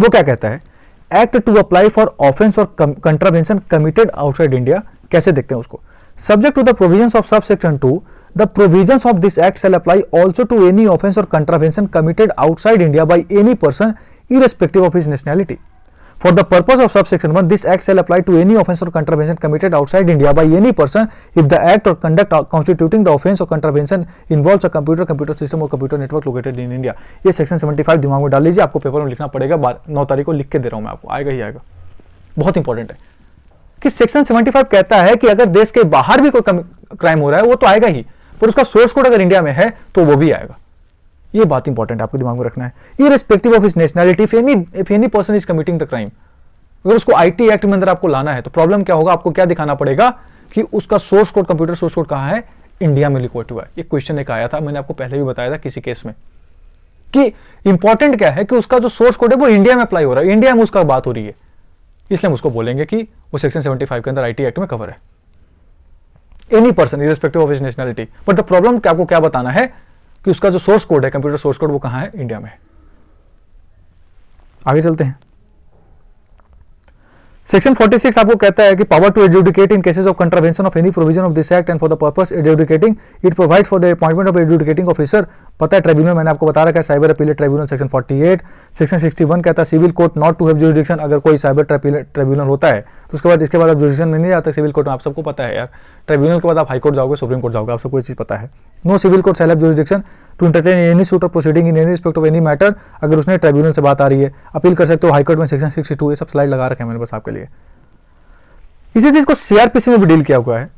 वो क्या कहता है? Act to apply for offence or contravention committed outside India. कैसे देखते हैं उसको? Subject to the provisions of sub section 2, the provisions of this act shall apply also to any offence or contravention committed outside India by any person irrespective of his nationality. For the purpose of subsection 1, this act shall apply to any offence or contravention committed outside India by any person if the act or conduct constituting the offence or contravention involves a computer system or computer network located in India. ये section 75 दिमाग में डाल लीजिए, आपको paper में लिखना पड़ेगा. 9 तारीख को लिख के दे रहा हूं मैं आपको, आएगा ही आएगा. बहुत इंपॉर्टेंट है कि सेक्शन 75 कहता है कि अगर देश के बाहर भी कोई क्राइम हो रहा है वो तो आएगा ही, पर उसका सोर्स कोड अगर इंडिया में है तो वो भी आएगा. ये बात इंपॉर्टेंट है, आपको दिमाग में रखना है. Irrespective of his nationality, if any person is committing the crime, अगर उसको आईटी एक्ट में अंदर आपको लाना है तो प्रॉब्लम क्या होगा? आपको क्या दिखाना पड़ेगा कि उसका source code, computer source code कहां है? इंडिया में लिखा हुआ है. ये क्वेश्चन एक आया था, मैंने आपको पहले भी बताया था किसी केस में कि इंपॉर्टेंट क्या है कि उसका जो सोर्स कोड है वो इंडिया में अप्लाई हो रहा है, इंडिया में उसका बात हो रही है, इसलिए हम उसको बोलेंगे कि वो सेक्शन 75 के अंदर आईटी एक्ट में कवर है. Any person irrespective of his nationality. But the problem आपको क्या बताना है कि उसका जो सोर्स कोड है, कंप्यूटर सोर्स कोड, वो कहां है? इंडिया में है. आगे चलते हैं. सेक्शन 46 आपको कहता है कि power to adjudicate in cases of contravention of any provision of this act and for the purpose adjudicating it provides for the appointment of adjudicating officer. पता है ट्रिब्यूनल, मैंने आपको बता रखा है, cyber appellate tribunal section 48. Section 61 कहता है civil court not to have jurisdiction. अगर कोई साइबर ट्रिब्यूनल होता है तो उसके बाद आप जुरिडिक्शन में नहीं जाते सिविल कोर्ट में. आप सबको पता है यार, ट्रिब्यूनल के बाद आप हाई कोर्ट जाओगे, सुप्रीम कोर्ट जाओगे, आप सबको ये चीज पता है. No civil court shall have jurisdiction to entertain any suit or proceeding in any respect of any matter. अगर उसने ट्रिब्यूनल से बात आ रही है, अपील कर सकते हो हाई कोर्ट में. सेक्शन 62, ये सब स्लाइड लगा रखे हैं मैंने बस आपके लिए. इसी चीज को सीआरपीसी में भी डील किया हुआ है.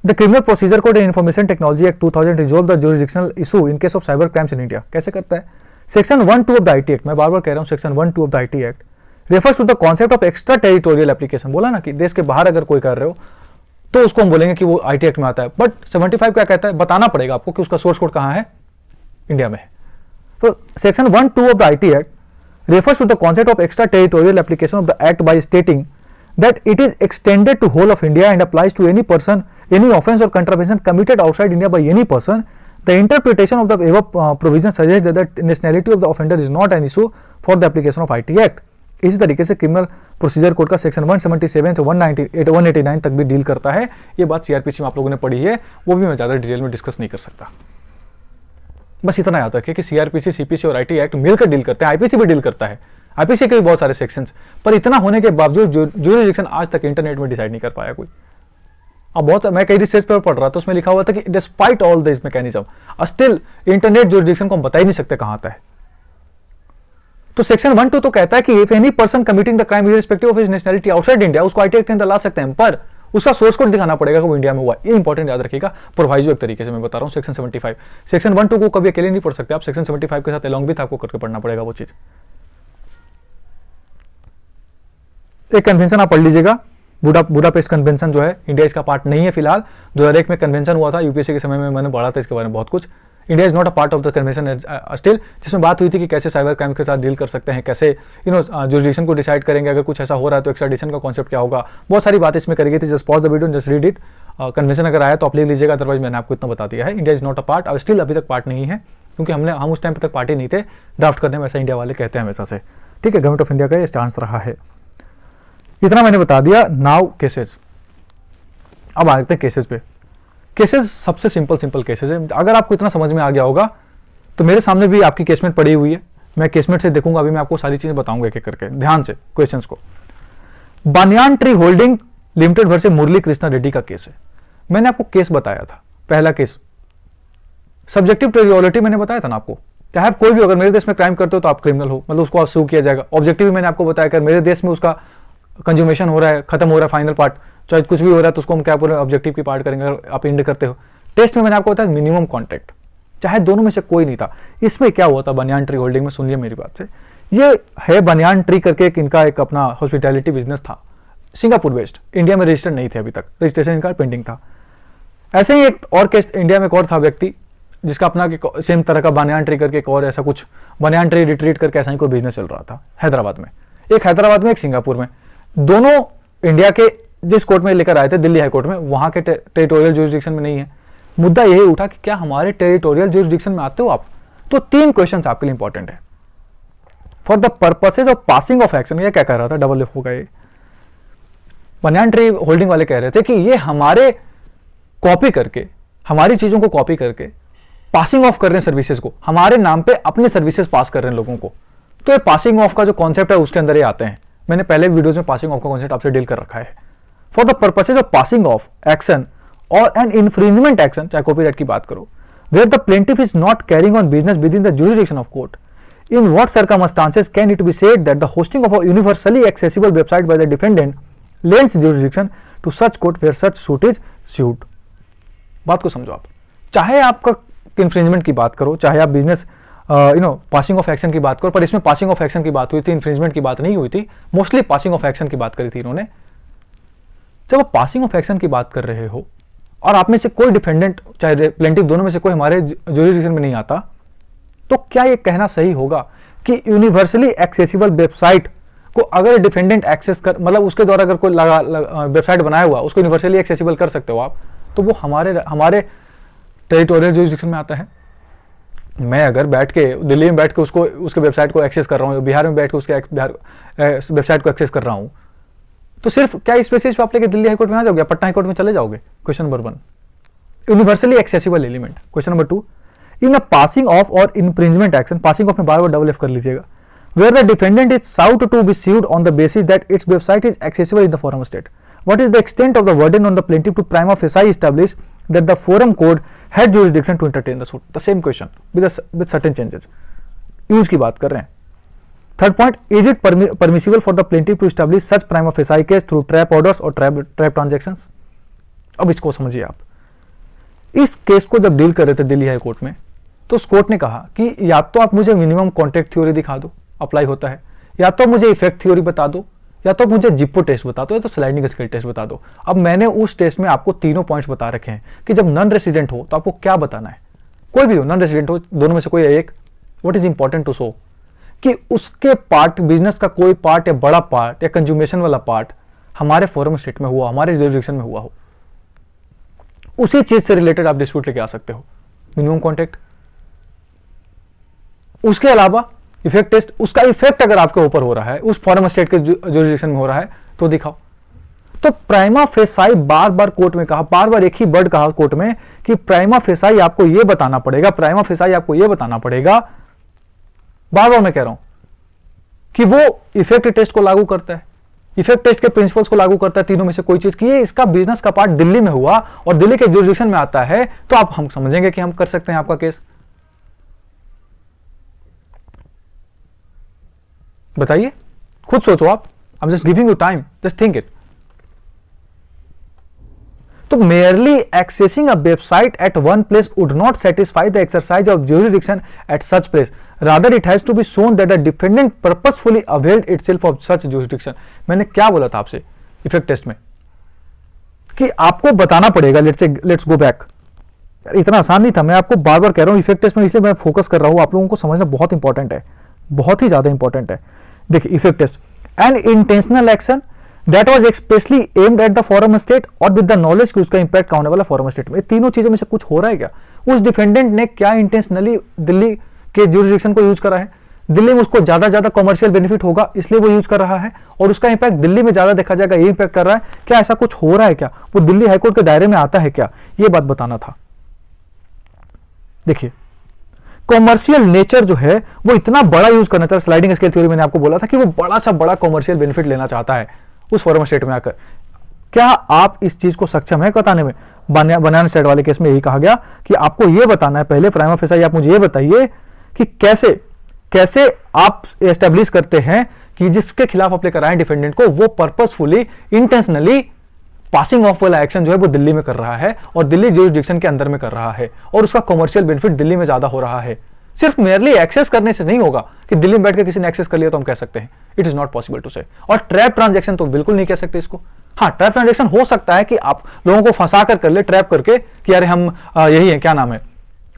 The criminal procedure code and information technology act 2000 resolve the jurisdictional issue in case of cyber crimes in India. कैसे करता है? Section 1-2 of the IT act, मैं बार बार कह रहा हूं, section 1-2 of the IT act refers to the concept of extra territorial application. बोला ना कि देश के बाहर अगर कोई कर रहे हो तो उसको हम बोलेंगे कि वो आईटी एक्ट में आता है। बट 75 क्या कहता है, बताना पड़ेगा आपको कि उसका सोर्स कोड कहां है, इंडिया में है। तो section 1(2) of the IT act refers to the concept of extra territorial application of the act by stating that it is extended to whole of India and applies to any person, any offence or contravention committed outside India by any person. The interpretation of the above provision suggests that the nationality of the offender is not an issue for the application of IT Act. इसी तरीके से criminal procedure code का section 177 से 189 तक भी deal करता है। ये बात सीआरपीसी में आप लोगों ने पढ़ी है, वो भी मैं ज़्यादा डिटेल में डिस्कस नहीं कर सकता। बस इतना याद रखें कि सीआरपीसी, सीपीसी और आईटी एक्ट मिलकर डील करते हैं। आईपीसी भी डील करता है, आईपीसी के भी बहुत सारे सेक्शंस, पर इतना होने के बावजूद ज्यूरिडिक्शन आज तक इंटरनेट में डिसाइड नहीं कर पाया कोई। अब बहुत, मैं कई रिसर्च पेपर पढ़ रहा था, उसमें लिखा हुआ था कि despite all this mechanism still internet jurisdiction को हम बता ही नहीं सकते कहां आता है। तो सेक्शन 1(2) तो कहता है कि if any person committing the crime irrespective of his nationality outside India, उसको आईटी एक्ट के अंदर ला सकते हैं, पर उसका सोर्स कोड दिखाना पड़ेगा कि वो इंडिया में हुआ। ये इंपॉर्टेंट याद रखिएगा, प्रोवाइजो एक तरीके से मैं बता रहा हूं। सेक्शन 75, सेक्शन 1(2) को कभी अकेले नहीं पढ़ सकते आप, सेक्शन 75 के साथ अलॉन्ग विथ आपको करके पढ़ना पड़ेगा वो चीज। एक कन्वेंशन आप पढ़ लीजिएगा, बुडापेस्ट कन्वेंशन जो है, इंडिया इसका पार्ट नहीं है फिलहाल। 2001 में कन्वेंशन हुआ था, यूपीएससी के समय में मैंने पढ़ा था इसके बारे में बहुत कुछ। India is not a part of the convention still, जिसमें बात हुई थी कि कैसे साइबर क्राइम के साथ डील कर सकते हैं, कैसे जुरिडिक्शन को डिसाइड करेंगे, अगर कुछ ऐसा हो रहा है तो एक्स्ट्राडिशन का कॉन्सेप्ट क्या होगा, बहुत सारी बातें इसमें करी गई थी। Just pause the video, just read it. Convention अगर आया तो आप ले लीजिएगा, अदरवाइज मैंने आपको इतना बता दिया है। India is not a part, और स्टिल अभी तक पार्ट नहीं है, क्योंकि हम उस टाइम तक पार्टी नहीं थे ड्राफ्ट करने में, ऐसा इंडिया वाले कहते हैं हमेशा से। ठीक है, गवर्नमेंट ऑफ इंडिया का ये स्टांस रहा है। इतना मैंने बता दिया। नाउ केसेस, अब आते हैं केसेस पे। केसेस सबसे सिंपल केसेस है। अगर आपको इतना समझ में आ गया होगा तो मेरे सामने भी आपकी केसमेट पड़ी हुई है, मैं केसमेट से देखूंगा, अभी मैं आपको सारी चीजें बताऊंगा एक एक करके, ध्यान से क्वेश्चंस को। बानियान ट्री होल्डिंग लिमिटेड वर्सेस मुरली कृष्णा रेड्डी का केस है। मैंने आपको केस बताया था, पहला केस सब्जेक्टिव टेरिटोरियलिटी मैंने बताया था ना आपको। चाहे आप कोई भी, अगर मेरे देश में क्राइम करते हो तो आप क्रिमिनल हो, मतलब उसको आप सू किया जाएगा। ऑब्जेक्टिव भी मैंने आपको बताया, अगर मेरे देश में उसका कंज्यूमेशन हो रहा है, खत्म हो रहा है फाइनल पार्ट, चाहे कुछ भी हो रहा है तो उसको हम क्या बोल रहे हैं, ऑब्जेक्टिव की पार्ट करेंगे अगर आप इंड करते हो। टेस्ट में मैंने आपको बताया मिनिमम कॉन्टैक्ट, चाहे दोनों में से कोई नहीं था। इसमें क्या हुआ था बनियान ट्री होल्डिंग में, सुनिए मेरी बात से। ये है बनियान ट्री करके इनका एक अपना हॉस्पिटैलिटी बिजनेस था, सिंगापुर बेस्ड, इंडिया में रजिस्टर्ड नहीं थे अभी तक, रजिस्ट्रेशन इनका पेंडिंग था। ऐसे ही एक और केस इंडिया में एक और था व्यक्ति जिसका अपना सेम तरह का बनियान ट्री करके एक और ऐसा कुछ बनियान ट्री रिट्रीट करके ऐसा ही कोई बिजनेस चल रहा था हैदराबाद में, एक हैदराबाद में एक सिंगापुर में। दोनों इंडिया के जिस कोर्ट में लेकर आए थे, दिल्ली हाई कोर्ट में, वहां के टेरिटोरियल जुरिसडिक्शन में नहीं है। मुद्दा यही उठा कि क्या हमारे टेरिटोरियल जुरिसडिक्शन में आते हो आप? तो 3 क्वेश्चंस आपके लिए इंपॉर्टेंट है। For the purposes of passing off action, ये क्या कह रहा था, डबल एफ होगा ये, बनियान ट्री होल्डिंग वाले कह रहे थे कि ये हमारे कॉपी करके, हमारी चीजों को कॉपी करके पासिंग ऑफ कर रहे हैं सर्विसेज को, हमारे नाम पे अपनी सर्विसेज पास कर रहे हैं लोगों को। तो ये पासिंग ऑफ का जो कॉन्सेप्ट है उसके अंदर ये आते हैं। मैंने पहले वीडियोस में पासिंग ऑफ का कॉन्सेप्ट आपसे डील कर रखा है। For the purposes of passing off action or an infringement action, चाहे कॉपीराइट की बात करो, where the plaintiff is not carrying on business within the jurisdiction of court, in what circumstances can it be said that the hosting of a universally accessible website by the defendant lends jurisdiction to such court where such suit is sued? बात को समझो आप, चाहे आपका infringement की बात करो, चाहे आप बिजनेस पासिंग ऑफ एक्शन की बात करो, पर इसमें पासिंग ऑफ एक्शन की बात हुई थी, इन्फ्रिंजमेंट की बात नहीं हुई थी, मोस्टली पासिंग ऑफ एक्शन की बात करी थी इन्होंने। जब आप पासिंग ऑफ एक्शन की बात कर रहे हो और आप में से कोई डिफेंडेंट चाहे प्लेंटिफ दोनों में से कोई हमारे जुरिसडिक्शन में नहीं आता, तो क्या यह कहना सही होगा कि यूनिवर्सली एक्सेसिबल वेबसाइट को अगर डिफेंडेंट एक्सेस कर, मतलब उसके द्वारा अगर कोई वेबसाइट बनाया हुआ उसको यूनिवर्सली एक्सेसिबल कर सकते हो आप, तो वो हमारे टेरिटोरियल जुरिसडिक्शन में आता है? मैं अगर बैठ के दिल्ली में बैठ के उसके वेबसाइट को एक्सेस कर रहा हूँ, बिहार में बैठ के उसके वेबसाइट को एक्सेस कर रहा हूँ, तो सिर्फ क्या इस बेसिस पे आप लेके दिल्ली हाईकोर्ट में आ जाओगे, पटना हाईकोर्ट में चले जाओगे? Question number 1, universally accessible element. Question number 2, in a passing off or infringement action, passing off में बार बार डबल एफ कर लीजिएगा, where the defendant is sought to be sued on the basis that its website is accessible in the forum state, what is the extent of the burden on the plaintiff to prima facie establish that the forum code had jurisdiction to entertain the suit? The same question with certain changes, use की बात कर रहे हैं। Third point, is it permissible for the plaintiff to establish such prima facie case through trap orders or trap transactions? अब इसको समझिए आप। इस केस को जब डील कर रहे थे दिल्ली हाई कोर्ट में, तो उस कोर्ट ने कहा कि या तो आप मुझे मिनिमम कॉन्टैक्ट थ्योरी दिखा दो, अप्लाई होता है, या तो मुझे इफेक्ट थ्योरी बता दो, या तो मुझे जिप्पो टेस्ट बता दो, या तो स्लाइडिंग स्केल टेस्ट बता दो। अब मैंने उस टेस्ट में आपको तीनों पॉइंट्स बता रखे हैं कि जब नॉन रेसिडेंट हो तो आपको क्या बताना है। कोई भी हो, नॉन रेसिडेंट हो, दोनों में से कोई एक, what is important to show कि उसके पार्ट, बिजनेस का कोई पार्ट या बड़ा पार्ट या कंज्यूमेशन वाला पार्ट हमारे फोरम स्टेट में हुआ, हमारे जुरिडिक्शन में हुआ हो, उसी चीज से रिलेटेड आप डिस्प्यूट लेके आ सकते हो। मिनिमम कॉन्टेक्ट, उसके अलावा इफेक्ट टेस्ट, उसका इफेक्ट अगर आपके ऊपर हो रहा है, उस फॉरम स्टेट के जुरिडिक्शन में हो रहा है तो दिखाओ। तो प्राइमा फेसाई बार बार कोर्ट में कहा, बार बार एक ही वर्ड कहा कोर्ट में कि प्राइमा फेसाई आपको यह बताना पड़ेगा, प्राइमा फेसाई आपको यह बताना पड़ेगा, बार बार मैं कह रहा हूं कि वो इफेक्ट टेस्ट को लागू करता है, इफेक्ट टेस्ट के प्रिंसिपल्स को लागू करता है, तीनों में से कोई चीज की ये इसका बिजनेस का पार्ट दिल्ली में हुआ और दिल्ली के जुरिडिक्शन में आता है, तो आप हम समझेंगे कि हम कर सकते हैं आपका केस। बताइए, खुद सोचो आप, I am just giving you time, just think it. तो merely accessing a website at one place would not satisfy the exercise of jurisdiction at such place. Rather, it has to be shown that the defendant purposefully availed itself of such jurisdiction. मैंने क्या बोला था आपसे effect test में कि आपको बताना पड़ेगा, लेट्स गो बैक। इतना आसान नहीं था, मैं आपको बार बार कह रहा हूं इफेक्ट टेस्ट में, इसलिए मैं फोकस कर रहा हूं, आप लोगों को समझना बहुत इंपॉर्टेंट है, बहुत ही ज्यादा इंपॉर्टेंट है। देखिए effect test, an intentional action that was expressly aimed at the forum state or with the knowledge कि उसका इंपैक्ट का होने वाला फॉरम स्टेट में, तीनों चीजों में से कुछ हो रहा है क्या? उस डिफेंडेंट ने क्या इंटेंशनली दिल्ली के जुरिडिक्शन को यूज करा है, दिल्ली में उसको ज्यादा कमर्शियल बेनिफिट होगा इसलिए वो यूज कर रहा है और उसका इंपैक्ट दिल्ली में ज्यादा देखा जाएगा, ये इंपैक्ट कर रहा है क्या? ऐसा कुछ हो रहा है क्या? वो दिल्ली हाईकोर्ट के दायरे में आता है क्या? ये बात बताना था। देखिए कॉमर्शियल नेचर जो है वो इतना बड़ा यूज करना चाहता है, स्लाइडिंग स्केल थ्योरी मैंने आपको बोला था कि वो बड़ा सा बड़ा कॉमर्शियल बेनिफिट लेना चाहता है उस फॉरम स्टेट में आकर। क्या आप इस चीज को सक्षम है बताने में? बनाना स्टेट वाले केस में यही कहा गया कि आपको यह बताना है पहले प्राइमा फेसाई, आप मुझे यह बताइए कि कैसे आप एस्टेब्लिश करते हैं कि जिसके खिलाफ आप लेकर आए डिफेंडेंट को वो पर्पसफुली इंटेंशनली पासिंग ऑफ वाला एक्शन जो है वो दिल्ली में कर रहा है और दिल्ली जुरिडिक्शन के अंदर में कर रहा है और उसका कमर्शियल बेनिफिट दिल्ली में ज्यादा हो रहा है। सिर्फ मेयरली एक्सेस करने से नहीं होगा कि दिल्ली में बैठकर किसी ने एक्सेस कर लिया तो हम कह सकते हैं, it is not possible to say. और ट्रैप ट्रांजैक्शन तो बिल्कुल नहीं कह सकते इसको। हाँ, ट्रैप ट्रांजैक्शन हो सकता है कि आप लोगों को फंसा कर ले, ट्रैप करके कि अरे हम यही है, क्या नाम है,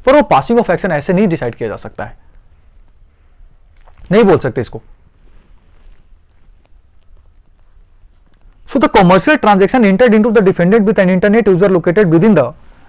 पर वो पासिंग ऑफ एक्शन ऐसे नहीं डिसाइड किया जा सकता है, नहीं बोल सकते इसको। So the commercial transaction entered into the defendant with an internet user located within the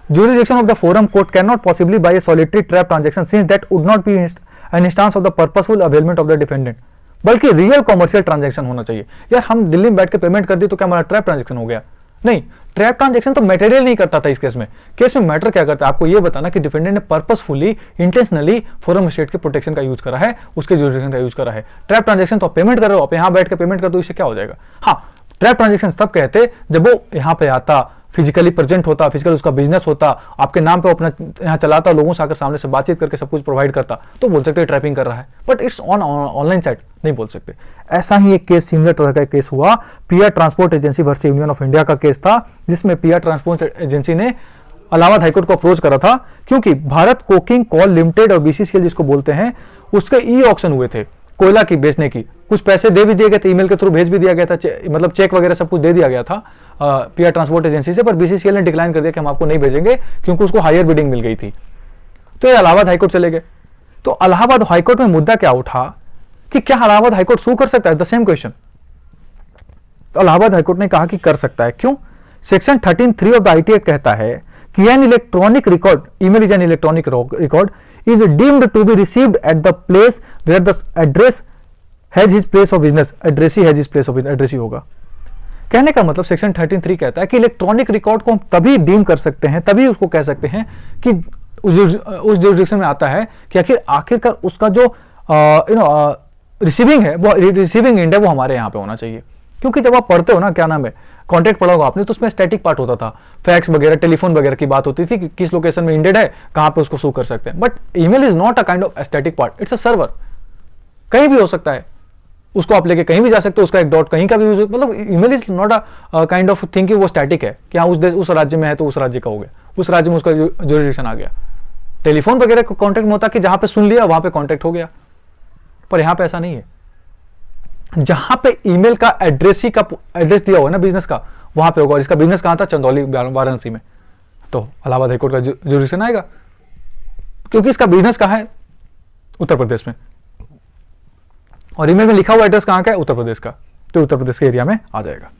jurisdiction of the forum court cannot possibly by a solitary trap transaction, since that would not be an instance of the purposeful availment of the defendant, बल्कि real commercial transaction होना चाहिए। यार हम दिल्ली में बैठ के payment कर दी तो क्या हमारा ट्रैप ट्रांजैक्शन हो गया? नहीं, ट्रैप ट्रांजैक्शन तो मटेरियल नहीं करता था इस केस में। केस में मैटर क्या करता है, आपको यह बताना कि डिफेंडेंट ने पर्पसफुली इंटेंशनली फोरम स्टेट के प्रोटेक्शन का यूज करा है, उसके जुरिडिक्शन का यूज करा है। ट्रैप ट्रांजैक्शन तो आप पेमेंट कर रहे हो, आप यहां बैठ के पेमेंट कर दो, इससे क्या हो जाएगा? हाँ, ट्रैप ट्रांजैक्शन तब कहते जब वो यहाँ पे आता, फिजिकली प्रेजेंट होता, फिजिकल उसका बिजनेस होता, आपके नाम पे अपना यहाँ चलाता, लोगों से आकर सामने से बातचीत करके सब कुछ प्रोवाइड करता, तो बोल सकते ट्रैपिंग कर रहा है। बट इट्स ऑनलाइन साइट नहीं बोल सकते। ऐसा ही एक केस, सिमिलर तरह का केस हुआ, पिया transport agency versus union of India का केस था, जिसमें पिया ट्रांसपोर्ट एजेंसी ने इलाहाबाद हाईकोर्ट को अप्रोच करा था क्योंकि भारत कोकिंग कोल लिमिटेड और बीसीसीएल जिसको बोलते हैं, उसके ई ऑक्शन हुए थे कोयला की बेचने की। कुछ पैसे दे भी दिए गए थे, ईमेल के थ्रू भेज भी दिया गया था, मतलब चेक वगैरह सब कुछ दे दिया गया था पिया ट्रांसपोर्ट एजेंसी से, पर बीसीसीएल ने डिक्लाइन कर दिया कि हम आपको नहीं भेजेंगे क्योंकि उसको हायर बिडिंग मिल गई थी। तो ये इलाहाबाद हाईकोर्ट चले गए। तो इलाहाबाद हाईकोर्ट में मुद्दा क्या उठा कि क्या इलाहाबाद हाईकोर्ट सू कर सकता है? The same question. तो इलाहाबाद हाईकोर्ट ने कहा कि कर सकता है। क्यों? Section 13(3) of the IT act कहता है कि an electronic record, email is an electronic record, is deemed to be received at the place where the address has his place of business, addressee has his place of business, addressee होगा। कहने का मतलब section 13(3) कहता है कि electronic record को हम तभी डीम कर सकते हैं, तभी उसको कह सकते हैं कि उस जुरिडिक्शन में आता है कि आखिरकार उसका जो रिसीविंग है, वो रिसीविंग एंड है, वो हमारे यहाँ पे होना चाहिए। क्योंकि जब आप पढ़ते हो ना, क्या नाम है, कॉन्ट्रैक्ट पढ़ा होगा आपने, तो उसमें स्टैटिक पार्ट होता था, फैक्स वगैरह, टेलीफोन वगैरह की बात होती थी कि किस लोकेशन में इंडेड है, कहां पे उसको सू कर सकते हैं। But email is not a kind of static part, it's a server, कहीं भी हो सकता है, उसको आप लेके कहीं भी जा सकते हो, उसका एक डॉट कहीं का भी यूज, मतलब email is not a kind of thing कि वो स्टैटिक है कि हाँ उस राज्य में है तो उस राज्य का हो गया, उस राज्य में उसका जुरिडिक्शन आ गया। टेलीफोन वगैरह कॉन्टैक्ट में होता कि जहां पे सुन लिया वहां पे कॉन्टैक्ट हो गया, पर यहां पे ऐसा नहीं है। जहां पे ईमेल का एड्रेस दिया हुआ है ना बिजनेस का, वहां पे होगा। और इसका बिजनेस कहां था? चंदौली वाराणसी में। तो इलाहाबाद हाईकोर्ट का जुरिडिक्शन आएगा, क्योंकि इसका बिजनेस कहां है? उत्तर प्रदेश में। और ईमेल में लिखा हुआ एड्रेस कहां का है? उत्तर प्रदेश का। तो उत्तर प्रदेश के एरिया में आ जाएगा।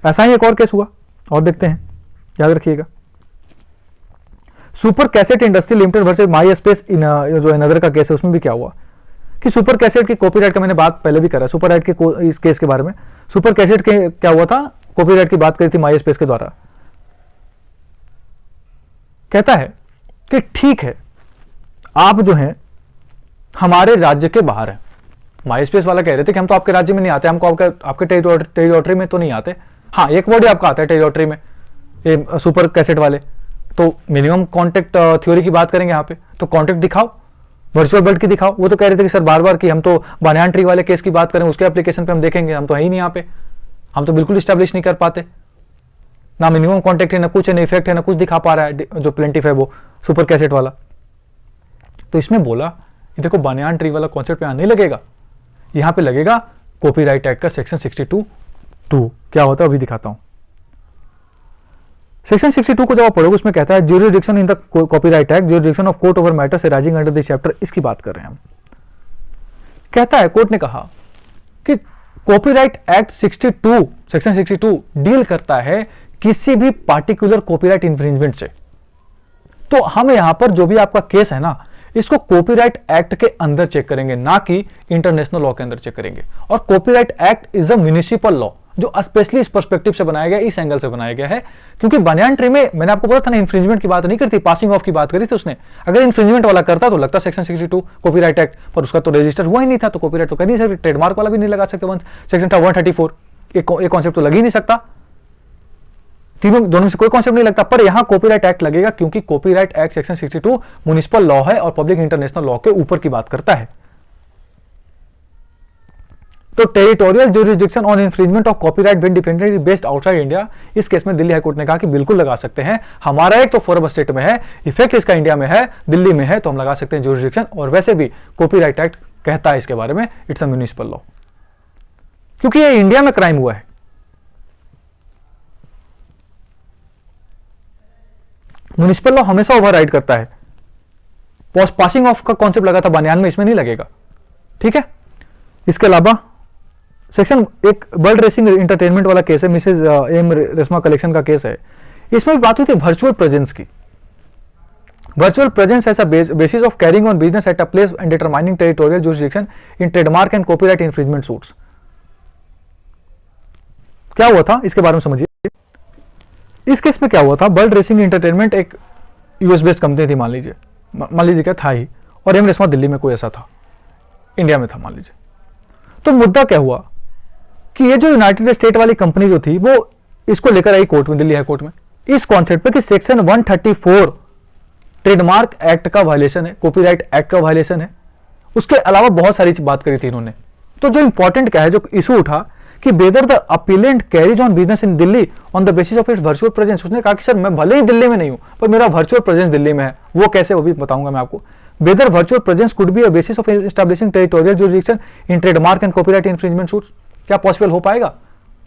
ऐसा ही एक और केस हुआ और देखते हैं, याद रखिएगा। Super cassette industry limited versus माई स्पेस जो अनदर का केस है, उसमें भी क्या हुआ कि सुपर कैसेट की कॉपीराइट का मैंने बात पहले भी करा, सुपर के इस केस के बारे में। सुपर कैसेट के क्या हुआ था? कॉपीराइट की बात करी थी माई स्पेस के द्वारा। कहता है कि ठीक है, आप जो हैं हमारे राज्य के बाहर हैं। माई स्पेस वाला कह रहे थे कि हम तो आपके राज्य में नहीं आते, हमको आपके टेरिटोरी में तो नहीं आते। हाँ, एक वर्ड ही आपका आता है टेरिटोरी में, ये सुपर कैसेट वाले। तो मिनिमम कॉन्टेक्ट थ्योरी की बात करेंगे यहाँ पे, तो कॉन्टेक्ट दिखाओ, वर्चुअल वर्ल्ड की दिखाओ। वो तो कह रहे थे कि सर बार बार कि हम तो बानियान ट्री वाले केस की बात करें, उसके एप्लीकेशन पे हम देखेंगे, हम तो है ही नहीं यहाँ पे, हम तो बिल्कुल स्टैब्लिश नहीं कर पाते, ना मिनिमम कॉन्टेक्ट है, ना कुछ है, ना इफेक्ट है, ना कुछ दिखा पा रहा है जो प्लेंटिफ है वो सुपर कैसेट वाला। तो इसमें बोला कि देखो बानियान ट्री वाला कॉन्सेप्ट यहाँ नहीं लगेगा, यहाँ पे लगेगा कॉपीराइट एक्ट का सेक्शन 62(2). क्या होता है अभी दिखाता हूं। सेक्शन 62 को जब आप पढ़ोगे उसमें कहता है jurisdiction in the copyright act, jurisdiction of court over matters arising under this chapter, इसकी बात कर रहे हैं हम। कहता है कोर्ट ने कहा कि कॉपीराइट एक्ट 62 सेक्शन 62 डील करता है किसी भी पार्टिकुलर कॉपीराइट इंफ्रिंजमेंट से। तो हम यहां पर जो भी आपका केस है ना, इसको कॉपीराइट एक्ट के अंदर चेक करेंगे, ना कि इंटरनेशनल लॉ के अंदर चेक करेंगे। और copyright act is a municipal law, जो स्पेशली इस पर्सपेक्टिव से बनाया गया, इस एंगल से बनाया गया है। क्योंकि बानियान ट्री में मैंने आपको बोला था ना, इंफ्रिंजमेंट की बात नहीं करती, पासिंग ऑफ की बात करी थी उसने। अगर इंफ्रिंजमेंट वाला करता तो लगता सेक्शन 62 कॉपीराइट एक्ट, पर उसका तो रजिस्टर हुआ ही नहीं था, तो कॉपीराइट तो कर नहीं सकते, ट्रेडमार्क वाला भी नहीं लगा सकते। सेक्शन था 134, एक कॉन्सेप्ट तो लग ही नहीं सकता, दोनों में से कोई कॉन्सेप्ट नहीं लगता। पर यहां कॉपीराइट एक्ट लगेगा, क्योंकि copyright act section 62 municipal law है और पब्लिक इंटरनेशनल लॉ के ऊपर की बात करता है। तो territorial jurisdiction on infringement of copyright when defended based outside India, इस केस में दिल्ली हाईकोर्ट ने कहा कि बिल्कुल लगा सकते हैं। हमारा एक तो फॉरम स्टेट में है, इफेक्ट इसका इंडिया में है, दिल्ली में है, तो हम लगा सकते हैं ज्यूरिसडिक्शन। और वैसे भी कॉपीराइट एक्ट कहता है इसके बारे में, इट्स अ म्युनिसिपल लॉ, क्योंकि ये इंडिया में क्राइम हुआ है। म्युनिसिपल लॉ हमेशा ओवरराइड करता है। पासिंग ऑफ का कॉन्सेप्ट लगा था बानियान में, इसमें नहीं लगेगा। ठीक है, इसके अलावा सेक्शन एक वर्ल्ड रेसिंग एंटरटेनमेंट वाला केस है, मिसेज एम रेशमा कलेक्शन का केस है। इसमें भी बात हुई थी वर्चुअल प्रेजेंस की। Virtual presence as a basis of carrying on business at a place and determining territorial jurisdiction in trademark and copyright infringement suits. क्या हुआ था इसके बारे में समझिए। इस केस में क्या हुआ था, वर्ल्ड रेसिंग एंटरटेनमेंट एक यूएस बेस्ड कंपनी थी, मान लीजिए क्या था ही, और एम रेशमा दिल्ली में कोई ऐसा था, इंडिया में था मान लीजिए। तो मुद्दा क्या हुआ कि ये जो यूनाइटेड स्टेट वाली कंपनी जो थी वो इसको लेकर आई कोर्ट में, दिल्ली हाई कोर्ट में, इस कॉन्सेप्ट पे कि सेक्शन 134 ट्रेडमार्क एक्ट का वायलेशन है, कॉपीराइट एक्ट का वायलेशन है। उसके अलावा बहुत सारी बात करी थी इन्होंने। तो जो इंपॉर्टेंट क्या है, जो इशू उठा कि whether the appellate carries on business in Delhi on the basis of its virtual presence. उसने कहा कि सर मैं भले ही दिल्ली में नहीं हूं, पर मेरा वर्चुअल प्रेजेंस दिल्ली में है। वो कैसे, वो भी बताऊंगा मैं आपको। Whether virtual presence could be a basis of establishing territorial jurisdiction in trademark and copyright infringement suits. क्या पॉसिबल हो पाएगा?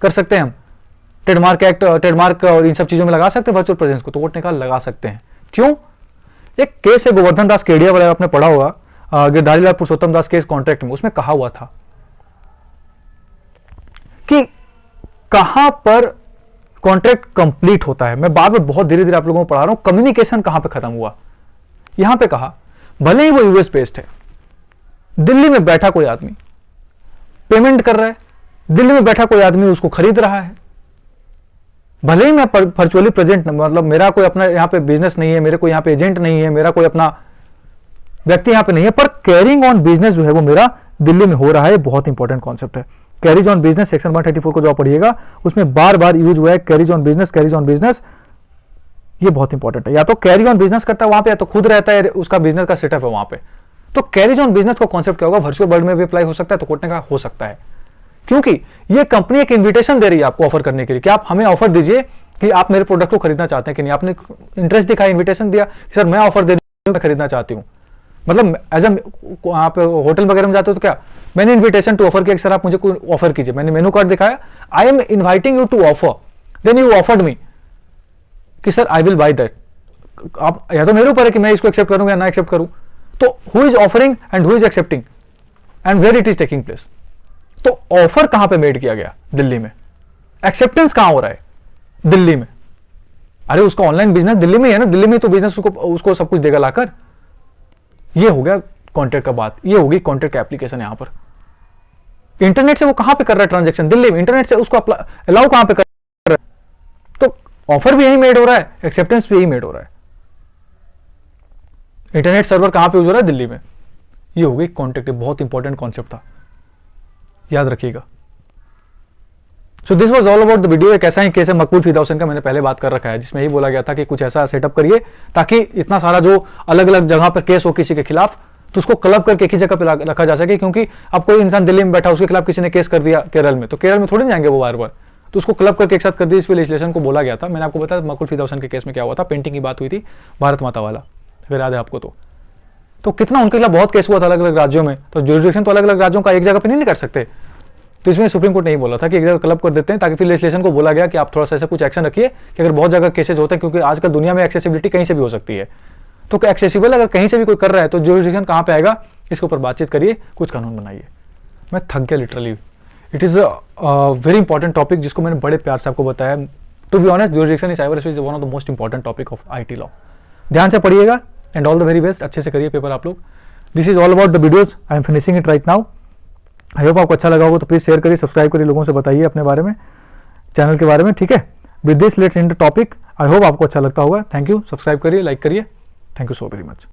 कर सकते हैं हम। ट्रेडमार्क एक्ट, ट्रेडमार्क और इन सब चीजों में लगा सकते हैं वर्चुअल प्रेजेंस को। तो कोर्ट ने कहा लगा सकते हैं। क्यों? एक केस है गोवर्धन दास केडिया वाला, आपने पढ़ा होगा, गिरधारीलाल पुरुषोत्तम दास केस कॉन्ट्रैक्ट में, उसमें कहा हुआ था कि कहां पर कॉन्ट्रैक्ट कंप्लीट होता है। मैं बाद में बहुत धीरे धीरे आप लोगों को पढ़ा रहा हूं, कम्युनिकेशन कहां पे खत्म हुआ। यहां पे कहा भले ही वो यूएस बेस्ड है, दिल्ली में बैठा कोई आदमी पेमेंट कर रहा है, दिल्ली में बैठा कोई आदमी उसको खरीद रहा है, भले ही मैं वर्चुअली प्रेजेंट, मतलब मेरा कोई अपना यहां पे बिजनेस नहीं है, मेरे को यहां पे एजेंट नहीं है, मेरा कोई अपना व्यक्ति यहां पे नहीं है, पर कैरिंग ऑन बिजनेस जो है वो मेरा दिल्ली में हो रहा है। बहुत इंपॉर्टेंट कॉन्सेप्ट है। कैरीज ऑन बिजनेस सेक्शन 134 को जो आप पढ़िएगा उसमें बार बार यूज हुआ है carries on business, carries on business. ये बहुत इंपॉर्टेंट है। या तो कैरी ऑन बिजनेस करता है वहां पे, या तो खुद रहता है, उसका बिजनेस का सेटअप है वहां पे। तो कैरीज ऑन बिजनेस का कॉन्सेप्ट क्या होगा, वर्चुअल वर्ल्ड में भी अप्लाई हो सकता है। तो कोर्ट ने कहा हो सकता है, क्योंकि ये कंपनी एक इन्विटेशन दे रही है आपको ऑफर करने के लिए कि आप हमें ऑफर दीजिए कि आप मेरे प्रोडक्ट को खरीदना चाहते हैं कि नहीं। आपने इंटरेस्ट दिखाया, इन्विटेशन दिया कि सर मैं ऑफर दे रही हूं, मैं खरीदना चाहती हूं। मतलब एज आप होटल वगैरह में जाते हो तो क्या, मैंने इन्विटेशन टू ऑफर किया कि सर आप मुझे कोई ऑफर कीजिए, मैंने मेनू कार्ड दिखाया, I am inviting you to offer, then you offered me कि sir I will buy that. आप या तो मेरे ऊपर है कि मैं इसको एक्सेप्ट करूं या ना एक्सेप्ट करूं। तो who is offering and who is accepting and where it is taking place. तो ऑफर कहां पे मेड किया गया, दिल्ली में। एक्सेप्टेंस कहां हो रहा है, दिल्ली में। अरे उसका ऑनलाइन बिजनेस दिल्ली में है ना, दिल्ली में तो बिजनेस उसको सब कुछ देगा लाकर। ये हो गया कॉन्ट्रैक्ट का बात, ये होगी कॉन्ट्रैक्ट का एप्लीकेशन। यहां पर इंटरनेट से वो कहां पे कर रहा है ट्रांजेक्शन, दिल्ली में। इंटरनेट से उसको अलाउ कहां पे कर रहा है, तो ऑफर भी यही मेड हो रहा है, एक्सेप्टेंस भी यही मेड हो रहा है। इंटरनेट सर्वर कहां पे यूज हो रहा है, दिल्ली में। ये हो गई कॉन्ट्रैक्ट, बहुत इंपॉर्टेंट कॉन्सेप्ट था, याद रखिएगा। So this was all about the video. एक ऐसा ही केस है मकबूल फिदा हुसैन का, मैंने पहले बात कर रखा है, जिसमें ही बोला गया था कि कुछ ऐसा सेटअप करिए ताकि इतना सारा जो अलग अलग जगह पर केस हो किसी के खिलाफ, तो उसको क्लब करके एक ही जगह पर रखा जा सके। क्योंकि अब कोई इंसान दिल्ली में बैठा, उसके खिलाफ किसी ने केस कर दिया केरल में, तो केरल में थोड़ी जाएंगे वो बार बार, तो उसको क्लब करके एक साथ कर दिया। इस पर लेजिस्लेशन को बोला गया था। मैंने आपको बताया मकबूल फिदा हुसैन के केस में क्या हुआ था, पेंटिंग की बात हुई थी, भारत माता वाला, अगर याद है आपको तो कितना उनके खिलाफ बहुत केस हुआ था अलग अलग राज्यों में। तो जुरिडिक्शन तो अलग अलग राज्यों का एक जगह पे नहीं कर सकते, तो इसमें सुप्रीम कोर्ट ने बोला था कि एक जगह क्लब कर देते हैं, ताकि फिर लेजिस्लेशन को बोला गया कि आप थोड़ा सा ऐसा कुछ एक्शन रखिए कि अगर बहुत जगह केसेस होते हैं, क्योंकि आजकल दुनिया में एक्सेसिबिलिटी कहीं से भी हो सकती है, तो एक्सेसिबल अगर कहीं से भी कोई कर रहा है तो जुरिडिक्शन कहाँ पे आएगा, इसके ऊपर बातचीत करिए, कुछ कानून बनाइए। मैं थक गया literally. It is a very important topic जिसको मैंने बड़े प्यार से आपको बताया। To be honest, jurisdiction in cyber space is one of the most important topic of IT law. ध्यान से पढ़िएगा and all the very best. अच्छे से करिए पेपर आप लोग। This is all about the videos, I am finishing it right now. I hope आपको अच्छा लगा होगा, तो प्लीज शेयर करिए, सब्सक्राइब करिए, लोगों से बताइए अपने बारे में, चैनल के बारे में, ठीक है। With this let's end the topic. I hope आपको अच्छा लगता होगा। थैंक यू, सब्सक्राइब करिए, लाइक करिए। Thank you so very much.